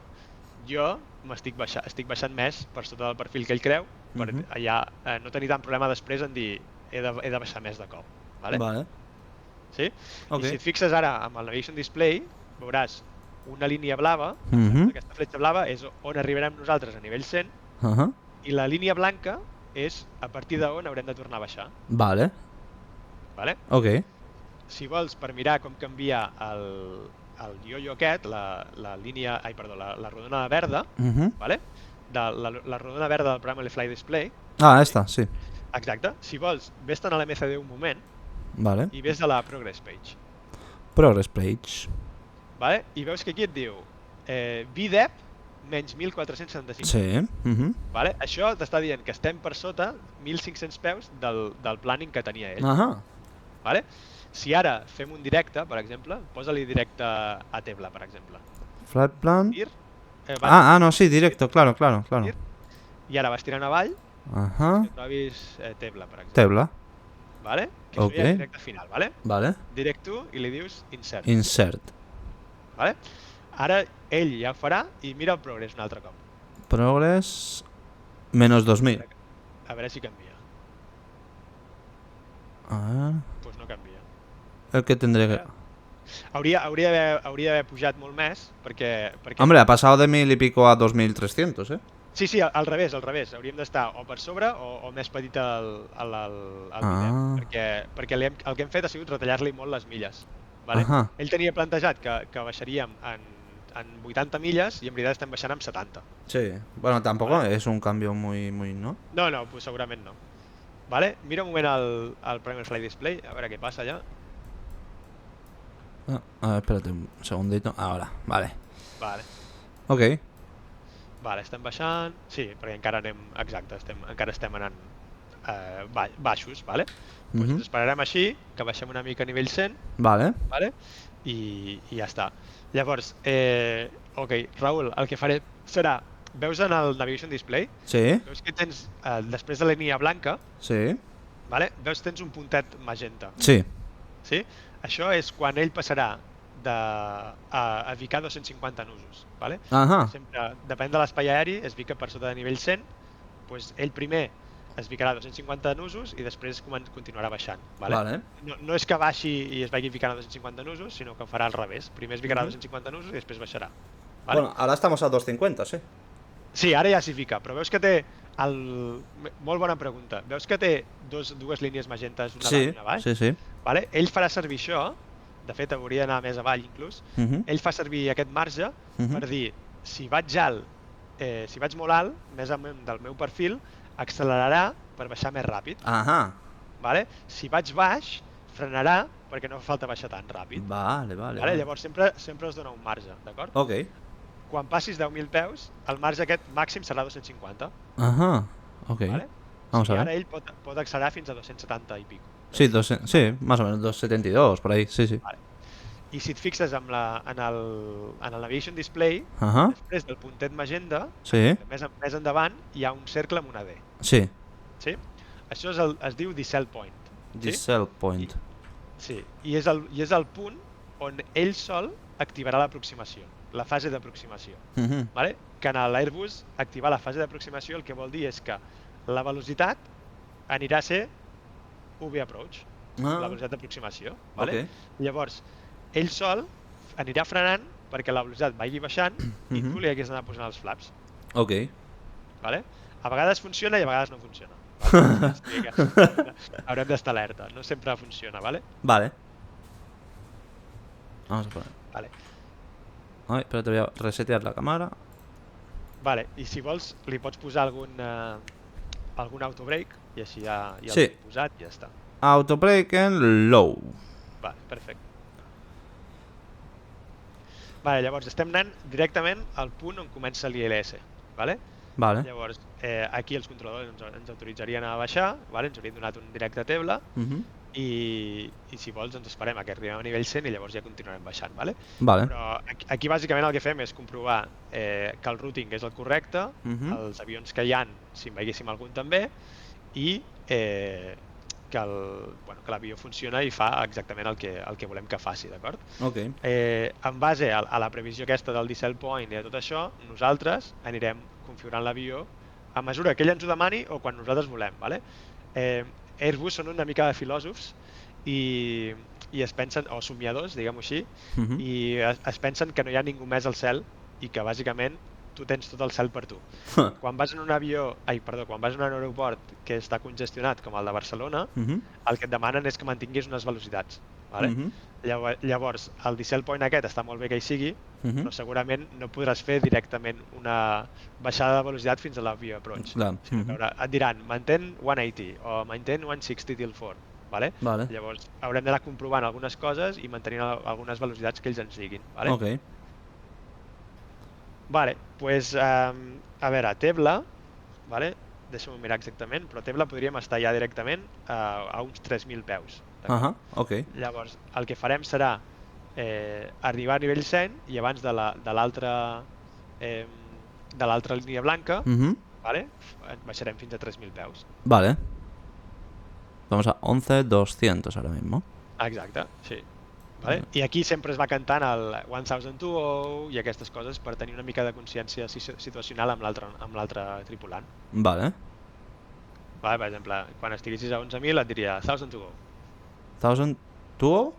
jo estic baixant més per sota del perfil que ell creu, per allà no tenir tant problema després en dir he de baixar més de cop. Vale. Sí? Ok. I si et fixes ara amb el Navigation Display, veuràs una línia blava, aquesta fletxa blava és on arribarem nosaltres a nivell 100, i la línia blanca és a partir d'on haurem de tornar a baixar. Vale. Ok. Si vols, per mirar com canvia el yo-yo aquest, la rodona verda, vale? La rodona verda del Primal Fly Display. Ah, esta, sí. Exacte. Si vols, vés-te'n a l'MCD un moment, vale, i vés a la Progress Page. Progress Page. Vale? I veus que aquí et diu VDEP menys 1475. Sí. Vale? Això t'està dient que estem per sota 1.500 peus del planning que tenia ell. Vale? Si ara fem un directe, per exemple, posa-li directe a Tebla, per exemple. Flight plan. No, sí, directo, claro. I ara vas tirant avall, que trobis Tebla, per exemple. Tebla. Vale? Que això ja és directe final, vale? Vale. Direct to i li dius insert. Insert. Vale? Ara ell ja ho farà i mira el progrés un altre cop. Progress menos 2000. A veure si canvia. Pues no canvia. El que tendré que... Hauria d'haver pujat molt més perquè... Hombre, ha passat de 1000 y pico a 2300, eh? Sí, al revés. Hauríem d'estar o per sobre o més petit el vídeo. Perquè el que hem fet ha sigut retallar-li molt les milles. Vale? Ell tenia plantejat que baixaríem en 80 milles i en veritat estem baixant en 70. Sí, bueno, tampoco es un cambio muy, ¿no? No, pues segurament no. Vale? Mira un moment el Primal Fly Display, a veure què passa allà. A ver, espérate un segundito. Ahora, vale. Vale. Ok. Vale, estem baixant... Sí, perquè encara anem... Exacte, encara estem anant baixos, vale? Pues ens esperarem així, que baixem una mica a nivell 100. Vale. I ja està. Llavors, ok, Raül, el que faré serà... Veus en el Navigation Display? Sí. Veus que tens, després de la línia blanca, sí, vale? Veus que tens un puntet magenta. Sí. Sí? Això és quan ell passarà a Vicar 250 nusos. Vale? Sempre, depèn de l'espai aeri, es vica per sota de nivell 100, doncs ell primer es vicarà 250 nusos i després continuarà baixant. Vale? No és que baixi i es vagi ficant a 250 nusos, sinó que farà al revés. Primer es vicarà a 250 nusos i després baixarà. Vale? Bueno, ara estamos a 250, sí. Sí, ara ja s'hi fica, però veus que té... Molt bona pregunta. Veus que té dues línies magentes, una dalt i una baix? Sí. Vale? Ell farà servir això, de fet hauria d'anar més avall inclús, ell fa servir aquest marge per dir, si vaig molt alt, més amunt del meu perfil, accelerarà per baixar més ràpid. Vale? Si vaig baix, frenarà perquè no fa falta baixar tan ràpid. Vale. Llavors sempre es dona un marge, d'acord? Ok. Quan passis 10.000 peus, el marge aquest màxim serà 250. Ok. Vale? Vamos a ver. Ara ell pot accelerar fins a 270 i pico. Sí, más o menos 272, por ahí, sí. Vale. I si et fixes en el Navigation Display, després del puntet magenta, més endavant hi ha un cercle amb una D. Sí. Això es diu Decel Point. Decel Point. Sí, i és el punt on ell sol activarà l'aproximació, la fase d'aproximació. Vale? Que en l'Airbus activar la fase d'aproximació el que vol dir és que la velocitat anirà a ser UV approach, la velocitat d'aproximació. Vale? Llavors, ell sol anirà frenant perquè la velocitat vagi baixant i tu li hagués d'anar posant els flaps. Ok. Vale? A vegades funciona i a vegades no funciona. Vale? Haurem d'estar alerta, no sempre funciona, vale? Vale. Vamos a poner. Vale. Ay, espérate, voy a resetear la cámara. Vale, i si vols li pots posar algun autobrake i així ja sí. L'he posat i ja està. Autobrake en low. Vale, perfecte. Vale, llavors estem anant directament al punt on comença l'ILS. Vale? Llavors, aquí els controladors ens autoritzarien a baixar, vale? Ens haurien donat un directe a Tebla i si vols ens esperem a que arribem a nivell 100 i llavors ja continuarem baixant. Vale? Però aquí bàsicament el que fem és comprovar que el routing és el correcte, els avions que hi ha, si en veiéssim algun també, i que l'avió funciona i fa exactament el que volem que faci, d'acord? Ok. En base a la previsió aquesta del decel point i de tot això, nosaltres anirem configurant l'avió a mesura que ell ens ho demani o quan nosaltres volem, ¿vale? Airbus són una mica de filòsofs i, i es pensen, o somiadors, diguem-ho així, i es pensen que no hi ha ningú més al cel i que bàsicament tu tens tot el cel per tu. Quan vas en un quan vas en un aeroport que està congestionat com el de Barcelona, el que et demanen és que mantinguis unes velocitats, ¿vale? Llavors, el decel point aquest està molt bé que hi sigui, però segurament no podràs fer directament una baixada de velocitat fins a l'avió approach, sinó que et diran mantén 180 o mantén 160 till 4, ¿vale? Llavors haurem d'anar comprovant algunes coses i mantenint algunes velocitats que ells ens diguin, ¿vale? Ok. Vale, pues a veure, Tebla, ¿vale? Deixa'm mirar exactament, però Tebla podríem estar ja directament a uns 3.000 peus. Ok. Llavors, el que farem serà arribar a nivell 100 i abans de l'altra línia blanca, ¿vale? Baixarem fins a 3.000 peus. Vale. Vamos a 11.200 ahora mismo. Exacte, sí. Vale? I aquí sempre es va cantant el 1020 i aquestes coses per tenir una mica de consciència situacional amb l'altre tripulant. Vale. Vale, per exemple, quan estiguessis a 11.000 et diria 1000 to go. 1000 to go?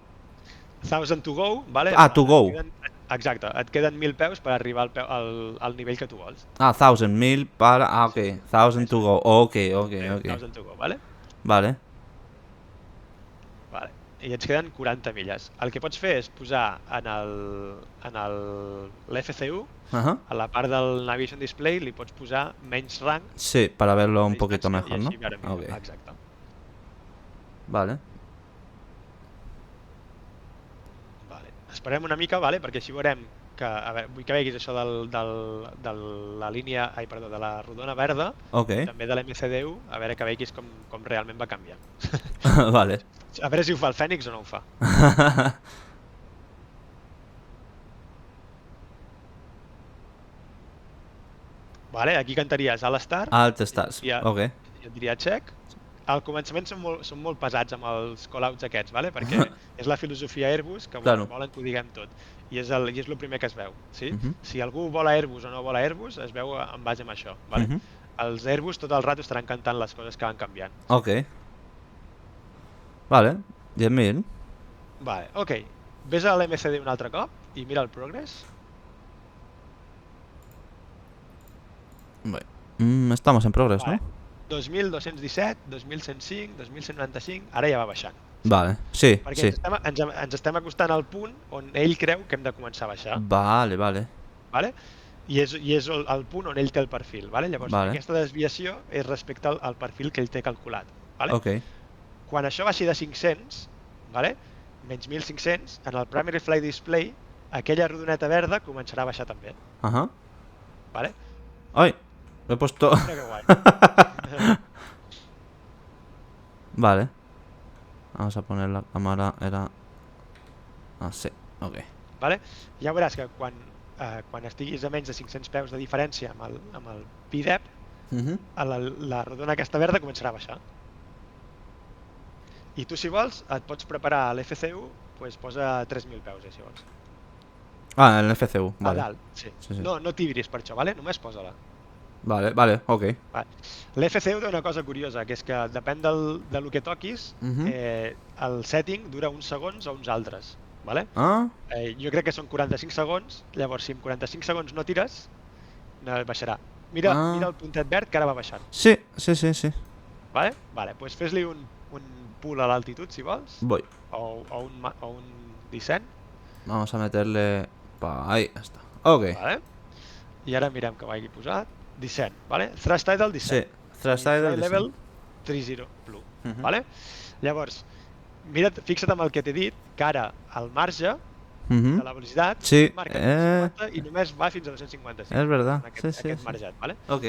1000 to go, vale? To go. Exacte, et queden 1.000 peus per arribar al nivell que tu vols. 1000 para... ok. 1000 to go. Ok. 1000 to go, vale? Vale. Vale. I ens queden 40 milles. El que pots fer és posar en l'FCU, a la part del Navigation Display, li pots posar menys rang. Sí, para verlo un poquito mejor, ¿no? Okay. Exacte. Vale. Esperem una mica, vale? Perquè així veurem que... A veure, vull que veguis això de la línia... de la rodona verda, també de l'MCDU, a veure que veguis com realment va canviar. Vale. A veure si ho fa el Fènix o no ho fa. Vale, aquí cantaries Alt Start. Alt Start, ok. Jo et diria check. Al començament són molt pesats amb els call-outs aquests, vale? Perquè és la filosofia Airbus que volen que ho diguem tot. I és el primer que es veu. Sí? Si algú vola Airbus o no vola Airbus, es veu en base a això. Vale? Els Airbus tot el rato estaran cantant les coses que van canviant. Ok. Vale, 10.000. Vale, ok. Ves a l'MCD un altre cop i mira el progress. Estamos en progress, vale. ¿no? 2.217, 2.105, 2.195, ara ja va baixant. Vale, sí, perquè ens estem acostant al punt on ell creu que hem de començar a baixar. Vale. Vale? I és el punt on ell té el perfil. Vale? Llavors, aquesta desviació és respecte al perfil que ell té calculat. Vale? Ok. Quan això baixi de 500, vale? Menys 1.500, en el Primary Flight Display, aquella rodoneta verda començarà a baixar també. Vale? Ai, lo he puesto... Mira que guai. Vale. Vamos a poner la cámara, era... sí, ok. Vale? Ja veuràs que quan estiguis a menys de 500 peus de diferència amb el PDEP, la rodona aquesta verda començarà a baixar. I tu, si vols, et pots preparar a l'FCU, doncs posa 3.000 peus, si vols. En l'FCU, vale. A dalt, sí. No t'hibris per això, vale? Només posa-la. Vale, ok. L'FCU té una cosa curiosa, que és que depèn del que toquis, el setting dura uns segons o uns altres. Vale? Jo crec que són 45 segons, llavors si en 45 segons no tires, baixarà. Mira el puntet verd que ara va baixant. Sí. Vale? Vale, doncs fes-li un pull a l'altitud, si vols. Voy. O un descent. Vamos a meterle... ahí está. Ok. Vale? I ara mirem que vagi posat. Descent, vale? Thrust Tidal, descent. Sí, Thrust Tidal, descent. Level 30 blue, vale? Llavors, fixa't amb el que t'he dit, que ara el marge de la velocitat marca 250 i només va fins a 255. És veritat, aquest marget, vale? Ok.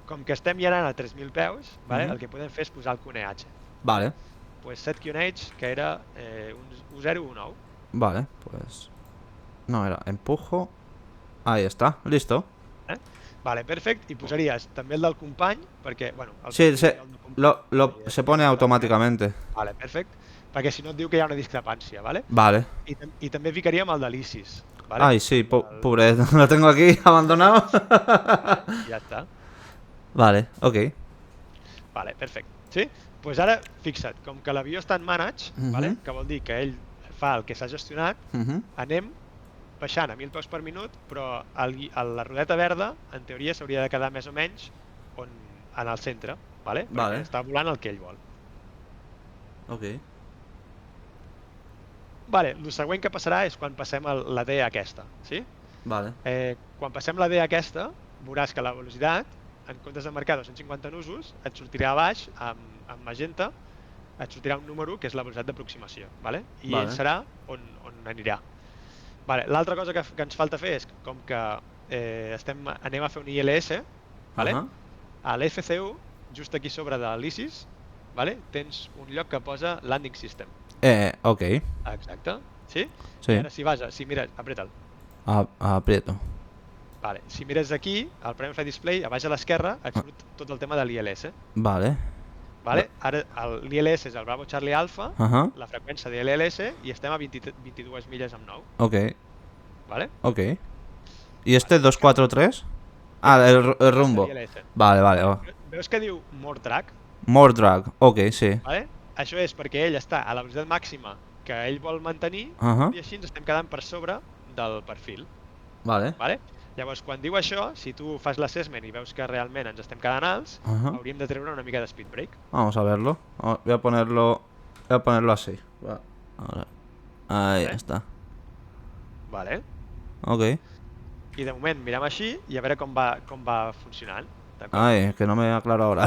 Com que estem ja anant a 3.000 peus, vale? El que podem fer és posar el QNH. Vale. Pues set QNH, que era un 019. Vale, pues... No, era empujo... Ahí está, listo. Vale, perfecte, i posaries també el del company, perquè, bueno... Sí, se pone automáticamente. Vale, perfecte, perquè si no et diu que hi ha una discrepància, vale? Vale. I també ficaríem el de l'ISIS, vale? Ay, sí, pobre, lo tengo aquí abandonado. Vale, ja està. Vale, ok. Vale, perfecte. Sí? Doncs ara, fixa't, com que l'avió està en manage, vale? Que vol dir que ell fa el que s'ha gestionat, anem baixant a 1.000 peus per minut, però la rodeta verda, en teoria, s'hauria de quedar més o menys en el centre, vale? Perquè està volant el que ell vol. Ok. Vale, el següent que passarà és quan passem la D aquesta, sí? Vale. Quan passem la D aquesta, veuràs que la velocitat, en comptes de marcar 250 nusos, et sortirà a baix, amb magenta, et sortirà un número que és la velocitat d'aproximació, vale? I ell serà on anirà. Vale, l'altra cosa que ens falta fer és, com que anem a fer un ILS, vale? A l'FCU, just aquí sobre de l'ISIS, vale? Tens un lloc que posa Landing System. Ok. Exacte, sí? Sí. I ara si mires, apreta'l. Aprieto. Vale, si mires aquí, al Prime Flight Display, a baix a l'esquerra, et surt tot el tema de l'ILS. Vale. Vale? Ara l'ILS és el Bravo Charlie Alpha, la freqüència de l'ILS, i estem a 22 milles amb 9. Ok. Vale? Ok. ¿Y este 243? Ah, el rumbo. Vale. Veus que diu More Drag? More drag, ok, sí. Vale? Això és perquè ell està a la velocitat màxima que ell vol mantenir, i així ens estem quedant per sobre del perfil. Vale. Vale? Llavors, quan diu això, si tu fas l'assessment i veus que realment ens estem quedant alts, hauríem de treure una mica de speed break. Vamos a verlo. Voy a ponerlo así. Ahora. Ahí está. Vale. Ok. I de moment mirem així i a veure com va funcionant. Ai, que no me aclaro ahora.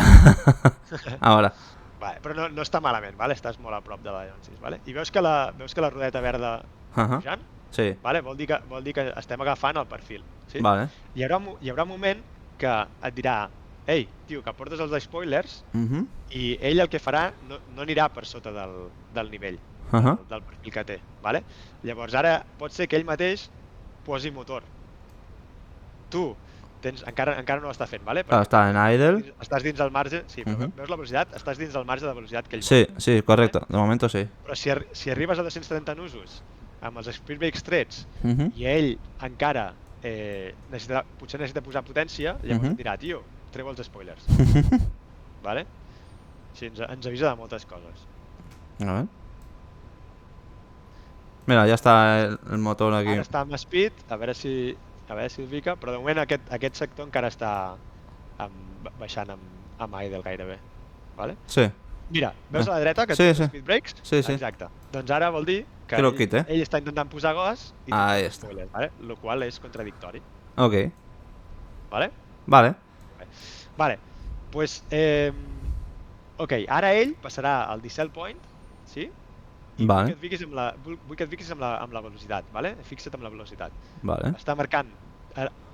Ahora. Vale, però no està malament, vale? Estàs molt a prop de la Johnsis, vale? I veus que la rodeta verda pujant? Sí. Vale? Vol dir que estem agafant el perfil. Sí? Vale. Hi haurà un moment que et dirà ei, tio, que portes els spoilers, i ell el que farà no anirà per sota del nivell del perfil que té, vale? Llavors ara pot ser que ell mateix posi motor. Tu encara no ho està fent, vale? Està en idle. Estàs dins el marge, sí, però veus la velocitat? Estàs dins el marge de velocitat que ell vol. Sí, correcte, de moment sí. Però si arribes a 230 nusos amb els speed breaks trets i ell encara potser necessita posar potència, llavors et dirà, tio, treu els spoilers. Vale? Així ens avisa de moltes coses. A ver. Mira, ja està el motor aquí. Ara està amb speed, a veure si el fica, però de moment aquest sector encara està baixant amb idle gairebé. Vale? Sí. Mira, veus a la dreta que té speed breaks? Sí. Exacte. Doncs ara vol dir que ell està intentant posar gas i té spoilers, vale? Lo qual és contradictori. Ok. Vale? Vale. Pues, ok, ara ell passarà al decel point, sí? I vull que et fiquis amb la velocitat, vale? Fixa't amb la velocitat. Vale. Està marcant,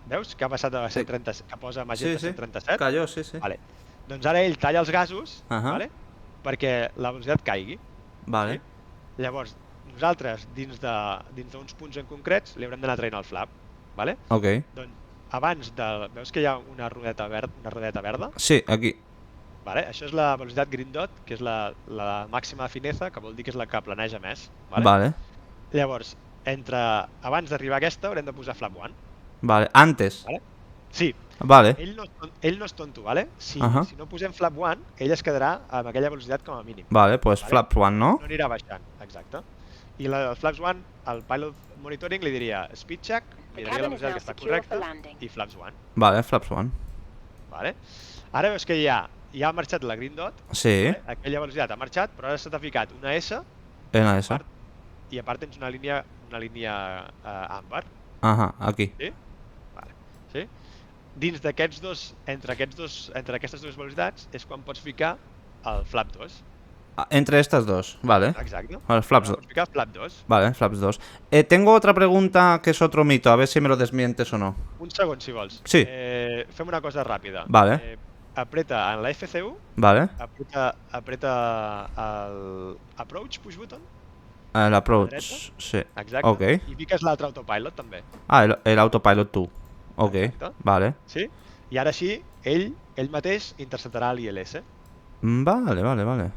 veus que ha passat a 130, que posa magenta 137? Calló, sí. Vale. Doncs ara ell talla els gasos, vale? Perquè la velocitat caigui. Vale. Sí? Llavors, nosaltres, dins d'uns punts en concrets, li haurem d'anar traient el flap, vale? Ok. Doncs abans veus que hi ha una rodeta verda? Sí, aquí. Vale? Això és la velocitat green dot, que és la màxima fineza, que vol dir que és la que planeja més. Vale. Llavors, abans d'arribar a aquesta haurem de posar flap 1. Vale, antes. Vale? Sí. Vale. Ell no és tonto, vale? Si no posem flap 1, ell es quedarà amb aquella velocitat com a mínim. Vale, pues flap 1, no? No anirà baixant, exacte. I el flaps 1, el pilot monitoring li diria speed check, miraria la velocitat que està correcta, i flaps 1. Vale, flaps 1. Vale? Ara veus que ja ha marxat la green dot, aquella velocitat ha marxat, però ara s'ha ficat una S, i a part tens una línia àmbar. Aquí. Sí? Vale. Sí? Dins d'aquests dos, entre aquestes dues velocitats, és quan pots ficar el flap 2. Entre estas dos, vale. Exacto. Vale, flaps 2. Flap 2. Vale, flaps 2. Tengo otra pregunta que es otro mito, a ver si me lo desmientes o no. Un segon, si vols. Sí. Fem una cosa ràpida. Vale. Apreta en la FCU. Vale. Apreta el approach push button. El approach, sí. Exacte. Okay. I fiques l'altre autopilot també. El autopilot 2. Ok, exacte. Vale. Sí? I ara sí, ell mateix interceptarà l'ILS. Vale, vale, vale.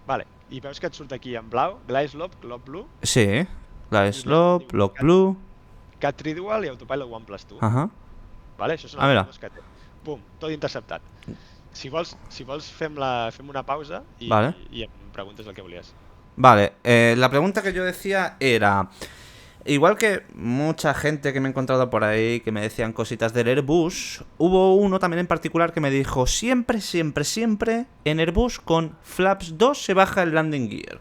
Vale. I veus que et surt aquí en blau, Glide Lock Blue, Sí. La i llavors slope, diu lock blue. Cat 3 Dual i Autopilot 1+2. Ajá. Vale? Això són Ah, els mira. comandos que té. Pum, tot interceptat. Si vols fem una pausa Vale. i em preguntes el que volies. Vale, la pregunta que yo decía era, igual que mucha gente que me he encontrado por ahí que me decían cositas del Airbus, hubo uno también en particular que me dijo, siempre, siempre, siempre en Airbus con flaps 2 se baja el landing gear.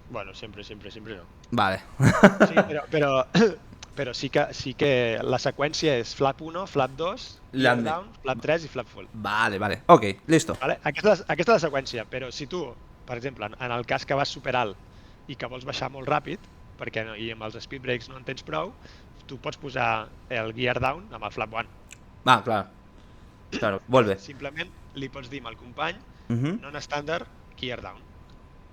Bueno, siempre no. Vale. Sí, però sí que la seqüència és flap 1, flap 2, gear Landing. down, flap 3 i flap full. Vale, vale. Ok, listo. Vale? Aquesta és la seqüència, però si tu, per exemple, en el cas que vas super alt i que vols baixar molt ràpid, perquè i amb els speed brakes no en tens prou, tu pots posar el gear down amb el flap 1. Ah, claro. Claro, vuelve. Simplement li pots dir amb el company Ujú. non-standard gear down.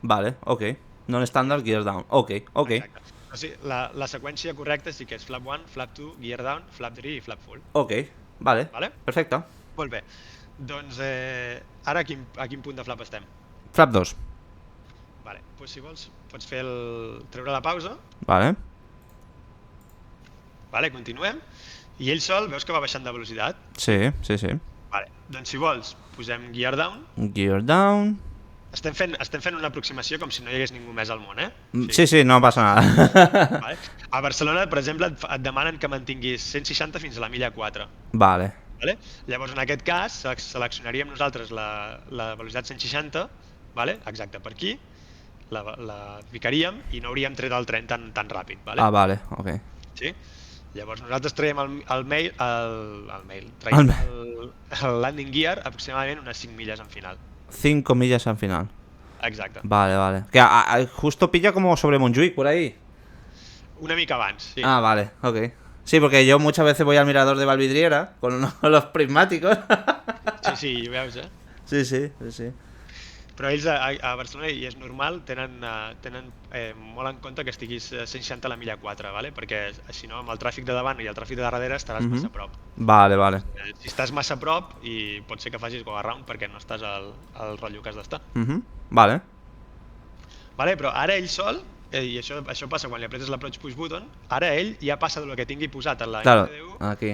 Vale, ok. Non-standard gear down. Ok, ok. Exacte. O sigui, la seqüència correcta sí que és flap 1, flap 2, gear down, flap 3 i flap full. Ok, vale. Vale? Perfecto. Molt bé. Doncs ara a quin punt de flap estem? Flap 2. Vale. Pues si vols pots treure la pausa. Vale. Vale, continuem. I ell sol veus que va baixant de velocitat. Sí, sí, sí. Vale. Doncs si vols posem gear down. Gear down. Estem fent una aproximació com si no hi hagués ningú més al món, eh? Sí, sí, no pasa nada. Vale. A Barcelona, per exemple, et demanen que mantinguis 160 fins a la milla 4. Vale. Vale? Llavors, en aquest cas, seleccionaríem nosaltres la velocitat 160, vale? Exacte, per aquí, la ficaríem i no hauríem tret el tren tan ràpid. Vale? Ah, vale, ok. Sí? Llavors nosaltres traiem traiem el landing gear aproximadament unes 5 milles en final. 5 millas al final. Exacte. Vale, vale. Que justo pilla como sobre Montjuic, por ahí. Una mica abans, sí. Ah, vale, ok. Sí, porque yo muchas veces voy al mirador de Valvidriera con los prismáticos. Sí, ho veus, eh? Sí, sí, sí, sí. Però ells a Barcelona, i és normal, tenen molt en compte que estiguis 160 a la milla 4, ¿vale? Perquè si no, amb el tràfic de davant i el tràfic de darrere estaràs massa a prop. Vale, vale. Si estàs massa a prop, i pot ser que facis go around perquè no estàs al rotllo que has d'estar. Vale. Vale, però ara ell sol, i això passa quan li apretes l'approach push button, ara ell ja passa del que tingui posat en la Claro, MCDU aquí.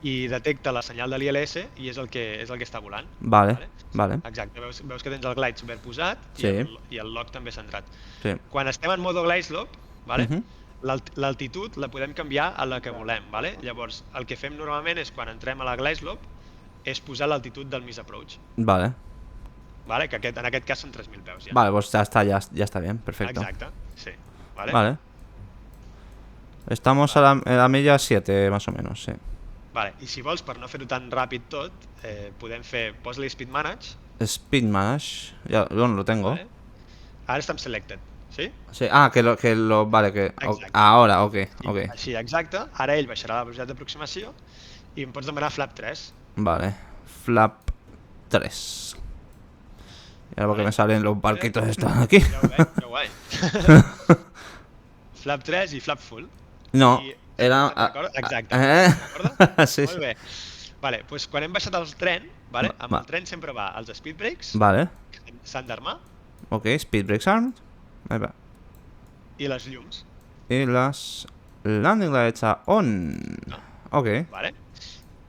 i detecta la senyal de l'ILS i és el que està volant. Vale, vale. Exacte, veus que tens el glide superposat Sí. i el lock també centrat. Sí. Quan estem en modo glide slope, vale? L'altitud la podem canviar a la que volem. Vale? Llavors, el que fem normalment és quan entrem a la glide slope és posar l'altitud del miss approach. Vale. Vale? Que en aquest cas són 3.000 peus. Ja. Vale, pues ya está bien, perfecto. Exacte, sí. Vale? Vale. Estamos en la milla 7, más o menos, sí. Vale. I si vols, per no fer-ho tan ràpid tot, podem fer posa-li speed manage. Speed manage, ya lo tengo. Vale? Ara està en selected, sí? Sí. Vale, que Exacte. ahora, ok. Així, exacte. Ara ell baixarà la velocitat d'aproximació i em pots demanar flap 3. Vale, flap 3. Y ahora porque me salen los barquitos estos aquí. Ja ho veig. Flap 3 i flap full. No, era... Exacte. Recordes? Sí, Molt bé. Vale, doncs quan hem baixat el tren, vale, amb el tren sempre va els speed brakes, Vale, s'han d'armar, ok, speed brakes armed. Ahí va. i les llums. Y las landing lights are on. Ok. Vale?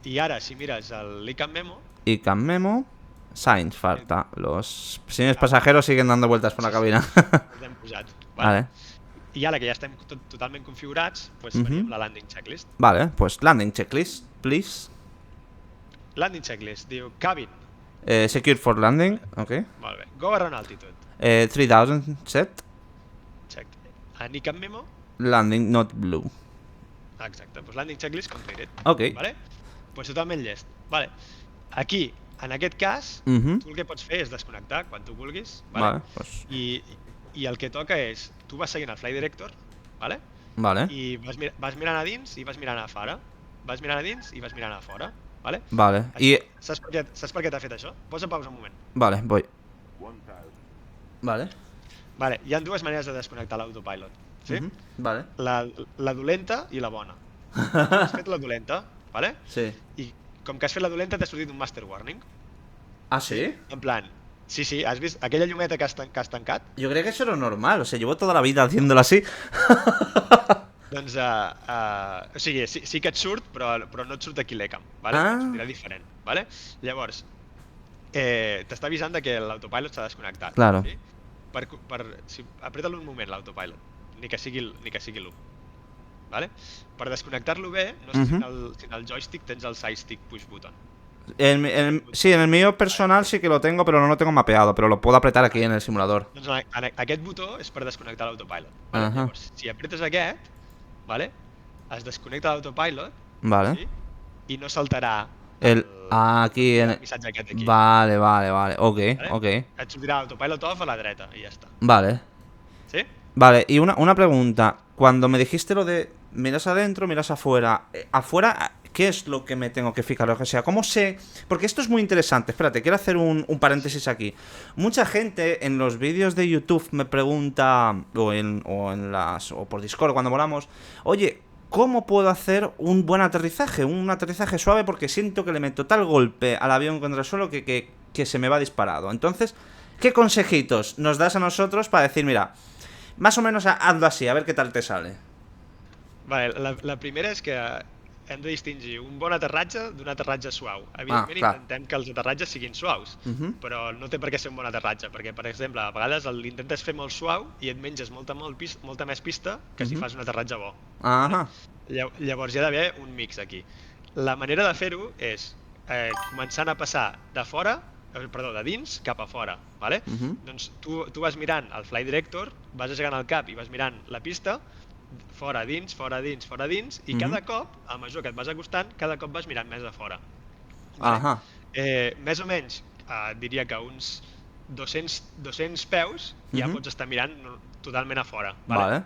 I ara, si mires l'ICAM memo, Y Cam Memo, Signs falta. Los señores pasajeros siguen dando vueltas por la cabina. els hem posat. Vale. I ara que ja estem totalment configurats, doncs faríem la landing checklist. Vale, pues landing checklist, please. Landing checklist, diu cabin. Secure for landing, ok. Molt bé. Go around altitude. 3000 set. Check. En ICAM memo, Landing not blue. exacte, doncs landing checklist completed. Ok. Vale? Doncs totalment llest. Vale. Aquí, en aquest cas, Mhm. tu el que pots fer és desconnectar quan tu vulguis, Vale, pues. I el que toca és, tu vas seguint el Flight Director, vale? Vale. I vas mirant a dins i vas mirant a fora. Vas mirant a dins i vas mirant a fora, vale? Vale. Y. Saps per què t'ha fet això? Posa pausa un moment. Vale, voy. Vale. Vale, hi ha dues maneres de desconnectar l'autopilot, sí? Vale. La dolenta i la bona. Tu has fet la dolenta, vale? Sí. I com que has fet la dolenta t'ha sortit un master warning. ¿Ah, sí? En plan, sí, has vist aquella llumeta que has tancat? Yo creía que eso era normal, o sea, llevo toda la vida haciéndolo así. Doncs, o sigui, sí que et surt, però no et surt aquí l'ECAM, vale? Et Ah, sortirà diferent, vale? Llavors, t'està avisant de que l'autopilot s'ha desconnectat, claro. sí? Si apreta-lo un moment, l'autopilot, ni que sigui l'1, vale? Per desconnectar-lo bé, no sé si Ujú. si en el joystick tens el side stick push button. Sí, en el mío personal sí que lo tengo, pero no lo tengo mapeado, pero lo puedo apretar aquí Vale. en el simulador. Doncs aquest botó és per desconnectar l'autopilot, vale? Ajá. Llavors, si apretes aquest, vale? Es desconnecta l'autopilot, Vale. sí? I no saltarà Aquí el en... missatge aquest aquí. Vale, vale, vale. Ok, Vale? ok. Et sortirà autopilot off a la dreta i ja està. Vale. Sí? Vale, y una pregunta. Cuando me dijiste lo de miras adentro, miras afuera. Afuera, ¿qué es lo que me tengo que fijar? O sea, ¿cómo sé? Porque esto es muy interesante. Espérate, quiero hacer un paréntesis aquí. Mucha gente en los vídeos de YouTube me pregunta, o por Discord cuando volamos, oye, ¿cómo puedo hacer un buen aterrizaje? Un aterrizaje suave porque siento que le meto tal golpe al avión contra el suelo que se me va disparado. Entonces, ¿qué consejitos nos das a nosotros para decir, mira, más o menos hazlo así, a ver qué tal te sale? Vale, la primera és que hem de distingir un bon aterratge d'un aterratge suau. Evidentment, clar. intentem que els aterratges siguin suaus, Mhm. però no té per què ser un bon aterratge, perquè, per exemple, a vegades l'intentes fer molt suau i et menges molta més pista que si fas un aterratge bo. Ajá. Llavors hi ha d'haver un mix aquí. La manera de fer-ho és començant a passar de dins cap a fora, vale? Mhm. Doncs tu vas mirant el Flight Director, vas aixecant el cap i vas mirant la pista, fora, dins, fora, dins, fora, dins, i cada cop, a mesura que et vas acostant, cada cop vas mirant més a fora. Vale? Ajá. Més o menys, diria que uns 200 peus ja pots estar mirant totalment a fora. Vale.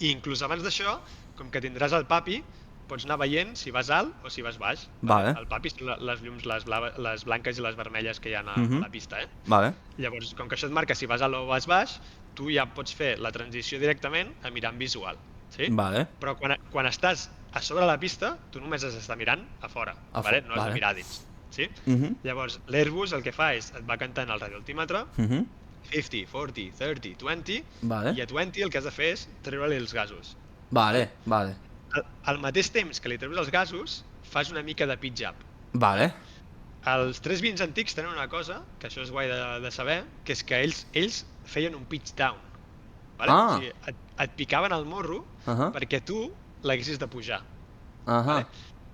I inclús abans d'això, com que tindràs el papi, pots anar veient si vas alt o si vas baix. Vale. El papi són les llums, les blanques i les vermelles que hi ha a la pista, Vale. Llavors, com que això et marca si vas alt o vas baix, tu ja pots fer la transició directament a mirar en visual, sí? Vale. Però quan estàs a sobre la pista, tu només has d'estar mirant a fora, vale? No has de mirar a dins, sí? Llavors, l'Airbus el que fa és, et va cantant el radioaltímetre, 50, 40, 30, 20, Vale. i a 20 el que has de fer és treure-li els gasos. Vale. Vale. Al mateix temps que li treus els gasos, fas una mica de pitch up. Vale. Els 320 antics tenen una cosa, que això és guai de saber, que és que ells feien un pitch down. Vale? O sigui, et picaven el morro perquè tu l'haguessis de pujar. Vale?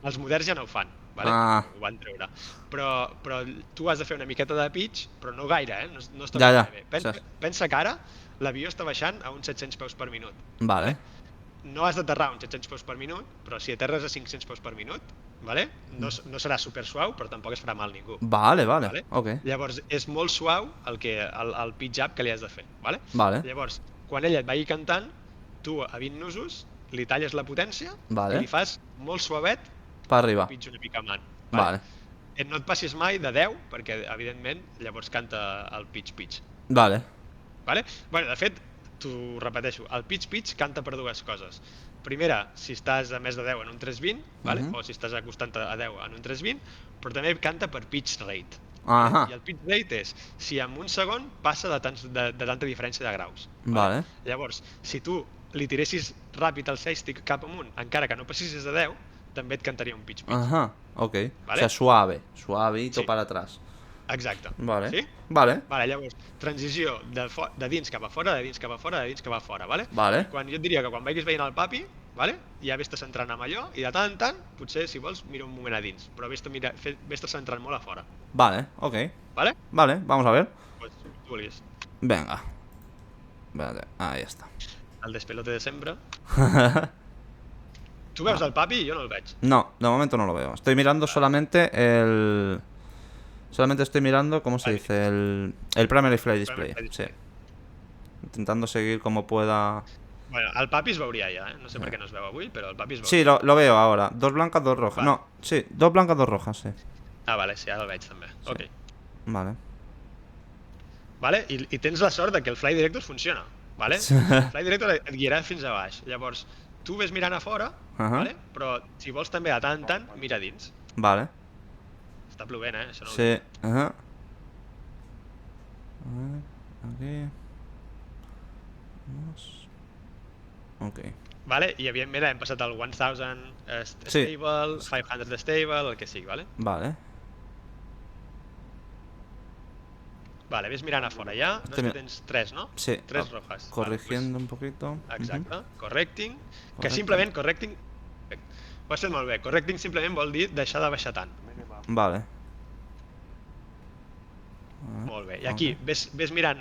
Els moderns ja no ho fan, vale? Ho van treure. Però tu has de fer una miqueta de pitch, però no gaire, no està bé. Pensa que ara l'avió està baixant a uns 700 peus per minut. Vale. No has d'aterrar a uns 700 peus per minut, però si aterres a 500 peus per minut, vale? No serà super suau, però tampoc es farà mal ningú. Vale. Okay. Llavors, és molt suau el pitch up que li has de fer. Vale? Vale. Llavors, quan ell et vagi cantant, tu a 20 nusos li talles la potència Vale. i li fas molt suavet per arriba. pitch una mica amant. Vale. No et passis mai de 10, perquè evidentment llavors canta el pitch. Vale. Vale? Bueno, de fet, t'ho repeteixo, el pitch canta per dues coses. Primera, si estàs a més de 10 en un 320, vale? O si estàs acostant a 10 en un 320, però també canta per pitch rate. I el pitch rate és si en un segon passa de tanta diferència de graus. Vale. Llavors, si tu li tiressis ràpid el joystick cap amunt, encara que no passissis de 10, també et cantaria un pitch. Ok. Vale? O sea, suavito para atrás. Exacte. Vale. Sí? Vale. Llavors, transició de dins cap a fora, de dins cap a fora, de dins cap a fora, vale? Vale. Jo et diria que quan vagis veient el papi, vale? Ja vés-te centrant amb allò, i de tant en tant, potser, si vols, mira un moment a dins, però vés-te centrant molt a fora. Vale, ok. Vale? Vale, vamos a ver. Pues tu volies. Venga. Vale, ahí está. El despelote de sempre. Tu veus el papi i jo no el veig. No, de momento no lo veo. Estoy mirando solamente el... Solamente estoy mirando, ¿cómo se dice? El Primary Flight Display. Sí. Intentando seguir como pueda... Bueno, el papi es veuria ja, No sé per què no es veu avui, però el papi es veu. Sí, lo veo ahora. 2 blancas, 2 rojas. Vale. No, sí, 2 blancas, 2 rojas, sí. Vale, sí, ara el veig també. Sí. Ok. Vale. Vale? I tens la sort de que el Flight Director funciona. Vale? El Flight Director et guiarà fins a baix. Llavors, tu ves mirant a fora, vale? Però si vols també de tant en tant, mira dins. Vale. Està plovent, això no ho Sí. dic. Aquí. Ok. Vale? I evidentment hem passat al 1000 stable, 500 stable, el que sigui, vale? Vale. Vale, ves mirant a fora ja, no és que tens 3, no? Sí. 3 rojas. Corrigiendo un poquito. Exacte, correcting, que simplement correcting... Ho has fet molt bé, correcting simplement vol dir deixar de baixar tant. Vale. Molt bé, i aquí ves mirant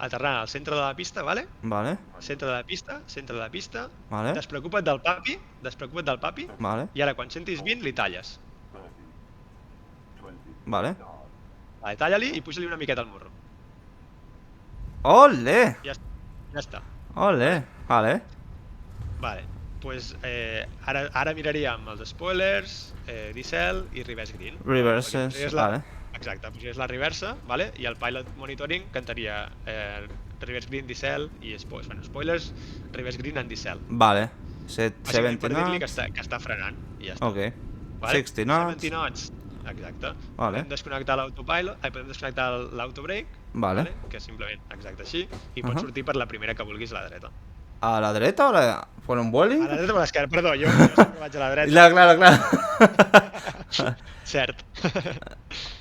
aterrant al centre de la pista, vale? Vale. Centre de la pista, Vale. despreocupa't del papi, Vale. i ara quan sentis 20 li talles. Vale. Vale, talla-li i puja-li una miqueta al morro. ¡Ole! Ja està. ¡Ole! Vale. Vale, pues ara miraríem els spoilers, diesel i reverse green. Reverses, vale. Exacte, pujaries la reversa, vale? I el pilot monitoring cantaria reverse green, diesel i spoilers, reverse green and diesel. Vale. Bàsicament 70 per dir-li knots. que està frenant i ja està. Ok. Vale? 60 knots. 70 knots. Exacte. Vale. Podem desconnectar l'autopilot, podem desconnectar l'autobrake, Vale. que simplement, exacte així, i pots sortir per la primera que vulguis a la dreta. ¿A la derecha o por un bowling? A la dreta o a l'esquerra? Perdó, jo sempre vaig a la dreta. Claro, claro. Cert.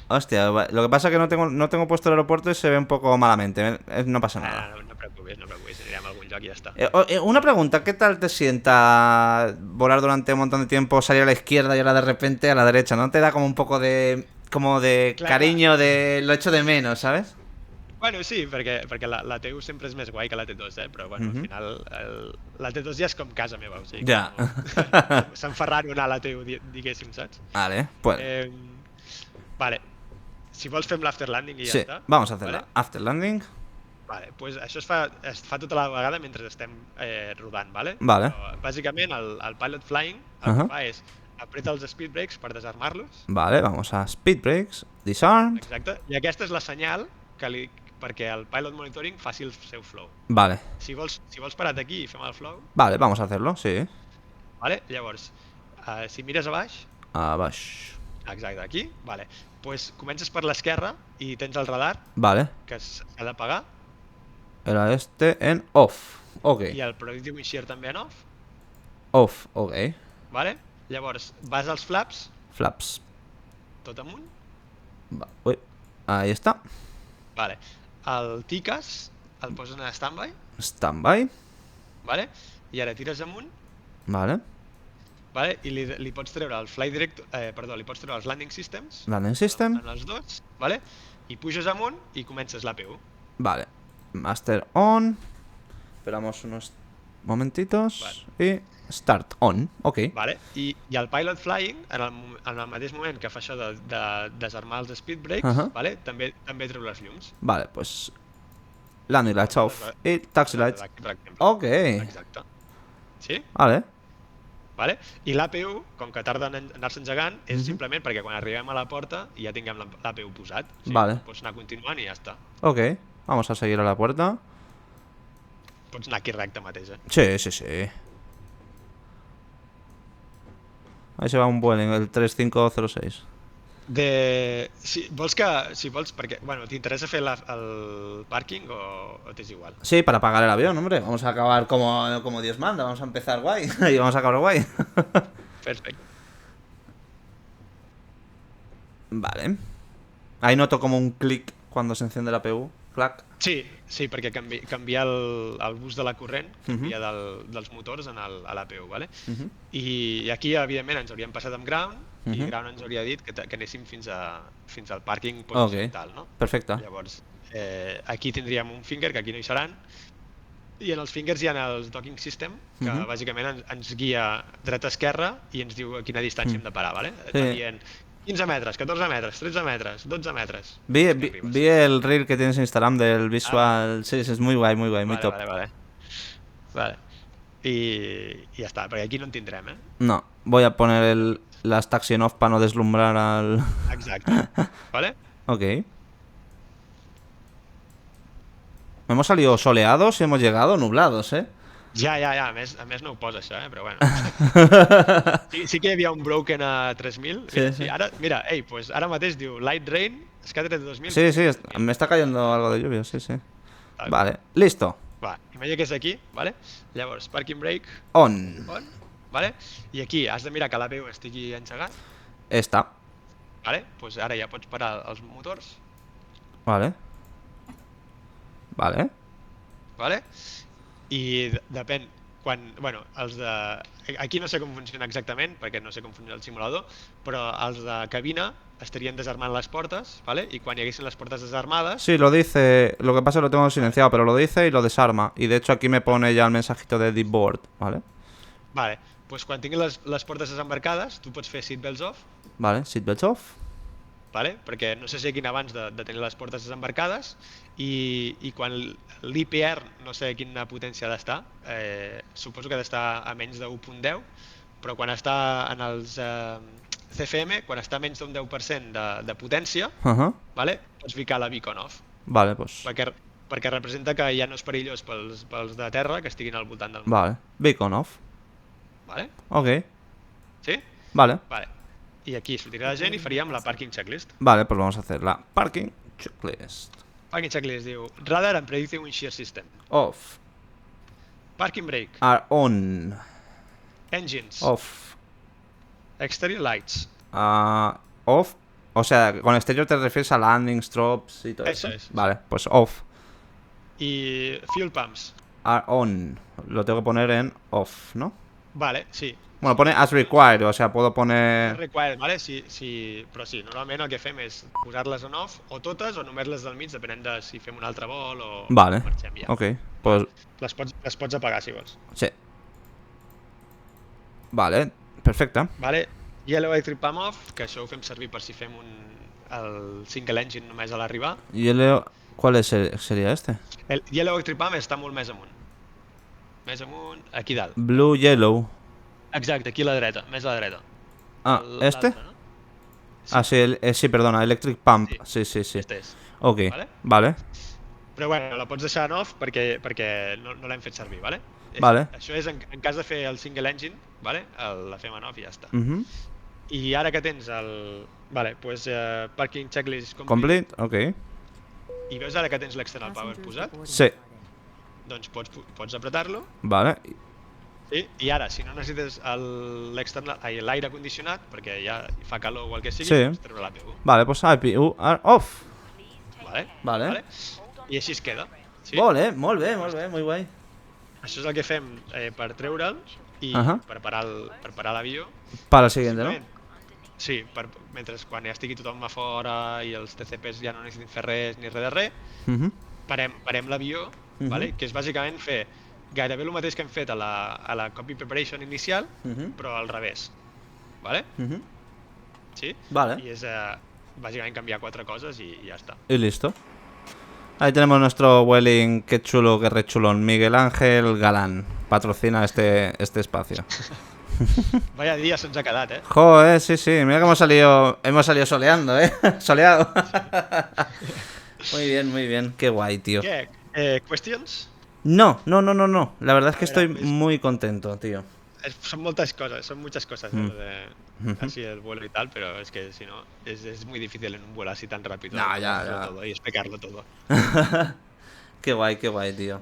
Hostia, lo que pasa es que no tengo puesto el aeropuerto y se ve un poco malamente. No pasa nada. No preocupis, anirem a algun lloc i ja està. Una pregunta, ¿qué tal te sienta volar durante un montón de tiempo, salir a la izquierda y ahora de repente a la derecha? ¿No te da como un poco de Clar, cariño, de lo echo de menos, ¿sabes? Bueno, sí, perquè la T1 sempre és més guai que la T2, però bueno, al final la T2 ja és com casa meva, o sigui, Ja. s'enferrant anar a la T1, diguéssim, saps? Vale, pues Vale, si vols fem l'after landing i ja sí, està. vamos a hacer la Vale? after landing. Vale, pues això es fa tota la vegada mentre estem rodant, vale? Vale. Però, bàsicament, el pilot flying el que fa és apreta els speed brakes per desarmar-los. Vale, vamos a speed brakes, disarmed. Exacte, i aquesta és la senyal perquè el pilot monitoring faci el seu flow. Vale, Si vols parat aquí i fem el flow, vale, vamos a hacerlo, sí. vale? Llavors, si mires a baix, Abaix. exacte, aquí, vale, pues comences per l'esquerra i tens el radar, Vale, que s'ha d'apagar, era este en off. Ok, i el Predictive Wind Shear també en off, off, ok. vale? Llavors, vas als flaps, Flaps. tot amunt, Uy, ahí está. vale? El tiques, el poses en standby, Standby. vale? I ara tires amunt, Vale. vale? I li pots treure el flight direct, li pots treure els landing systems, Landing system. en els dos, vale? I puges amunt i comences l'APU. Vale. Master on. Esperamos unos momentitos. Y start on. Ok. Vale? I el pilot flying, en el mateix moment que fa això de desarmar els speed brakes, vale? també treu les llums. Vale, pues landing lights off y taxi lights. Per exemple. Ok. Exacte. Sí? Vale. Vale? I l'APU, com que tarda en anar-se engegant, és simplement perquè quan arribem a la porta ja tinguem l'APU posat. Sí? Vale. Pots anar continuant i ja està. Ok. Vamos a seguir a la puerta. Pots anar aquí recte mateix, Sí, sí, sí. Ahí se va un Vueling, el 3506. Si vols, perquè, bueno, t'interessa fer el pàrquing o t'és igual? Sí, para pagar el avión, hombre. Vamos a acabar como Dios manda. Vamos a empezar guay y vamos a acabar guay. Perfecte. Vale. Ahí noto como un clic cuando se enciende la PU. Clac. Sí, perquè canvia el bus de la corrent, canvia dels motors a l'APU, vale? I aquí, evidentment, ens hauríem passat amb Ground, i Ground ens hauria dit que anéssim fins al pàrquing horizontal, no? Perfecte. Llavors, aquí tindríem un finger, que aquí no hi seran, i en els fingers hi ha els docking system, que bàsicament ens guia dreta-esquerra i ens diu a quina distància hem de parar, vale? Sí. Està dient 15 metres, 14 metres, 13 metres, 12 metres. Vi el reel que tienes en Instagram del visual. Sí, es muy guay, muy top. Vale. I ja està, perquè aquí no en tindrem, No, voy a poner las taxi en off para no deslumbrar al... Exacte. Vale? Ok. Hemos salido soleados y hemos llegado nublados, ¿eh? Ja, a més no ho posa això, però bueno. Sí que hi havia un Broken a 3000. Sí, Mira, sí. sí, ara, mira, pues ara mateix diu Light Rain, Scattered 2000, Sí, sí, Broken 3000. me está cayendo algo de lluvia, sí, sí. Tal qual. Vale, listo. Va, imagina que és aquí, vale? Llavors, Parking Brake, On. on, vale? I aquí has de mirar que l'ABU estigui engegat, Está. vale? Pues ara ja pots parar els motors, Vale. Vale. vale? I depèn quan, bueno, els de... Aquí no sé com funciona exactament, perquè no sé com funciona el simulador, però els de cabina estarien desarmant les portes, vale? I quan hi haguessin les portes desarmades, Sí, lo dice. Lo que pasa es que lo tengo vale, silenciado, pero lo dice y lo desarma. Y de hecho aquí me pone ya el mensajito de Deboard, ¿vale? vale, pues quan tinguin les portes desembarcades, tu pots fer seatbelts off, Vale, seatbelts off. vale? Perquè no sé si quin abans de tenir les portes desembarcades i quan l'IPR no sé quina potència ha d'estar, suposo que ha d'estar a menys de 1.10, però quan està en els CFM, quan està a menys d'un 10% de potència, Ajá. vale? Pots ficar la beacon off, Vale, pues. perquè representa que ja no és perillós pels de terra que estiguin al voltant del mar. Vale. Beacon off. Vale? Ok. Sí? Vale. Vale. I aquí sortirà la gent i faríem la parking checklist. Vale, pues vamos a hacer la parking checklist. Parking checklist diu Radar and Predictive Windshield System. Off. Parking brake. Are on. Engines. Off. Exterior lights. Off. O sea, con exterior te refieres a landings, drops y todo Eso eso. es. Vale, pues off. Y fuel pumps. Are on. Lo tengo que poner en off, ¿no? Vale, sí. Bueno, pone as required, o sea, puedo poner... Required, vale? Però sí, normalment el que fem és posar-les en off, o totes, o només les del mig, depenent de si fem un altre vol o Vale, marxem ja. ok, pues Les pots apagar si vols. sí. Vale, perfecte. Vale? Yellow Electric Pump off, que això ho fem servir per si fem el single engine només a l'arribar. Y yo leo... ¿Cuál sería este? El Yellow Electric Pump està molt més amunt. Més amunt, aquí dalt. Blue, yellow. Exacte, aquí a la dreta, més a la dreta. Ah, ¿este? L'altre, no? Sí. Ah, sí, sí, perdona, electric pump. Sí, sí, sí. Este és. Ok, Vale? vale. Però bueno, la pots deixar en off perquè no l'hem fet servir, vale? Vale. Això és en cas de fer el single engine, vale? La fem en off i ja està. Mhm. I ara que tens el... Vale, pues parking checklist Complete, ok. I veus ara que tens l'external power posat? Sí, Doncs pots apretar-lo. vale. Sí? I ara, si no necessites l'aire condicionat, perquè ja fa calor o el que sigui, Sí. pots treure l'APU. Vale, pues IPU are off. Vale? I així es queda. Sí? Vale, molt bé, muy guai. Això és el que fem per treure'l i preparar l'avió. Para el siguiente, ¿no? Sí, mentre quan ja estigui tothom a fora i els TCPs ja no necessitin fer res ni res de res, Mhm. parem l'avió, vale? Que és bàsicament fer gairebé el mateix que hem fet a la copy preparation inicial, Mhm. però al revés. Vale? Mhm. Sí? Vale. I és bàsicament canviar 4 coses i ja està. Y listo. Ahí tenemos nuestro Welling, qué chulo, qué rechulón. Miguel Ángel Galán patrocina este espacio. Vaya dia se'ns ha quedat, Joder, sí, sí. Mira que hemos salido soleando, Soleado. Muy bien. Qué guay, tío. Què? Questions? No. La verdad es que A ver, estoy muy contento, tío. Son muchas cosas así el vuelo y tal, pero es que si no, es muy difícil en un vuelo así tan rápido No, ya. todo y explicarlo todo. Qué guay, tío.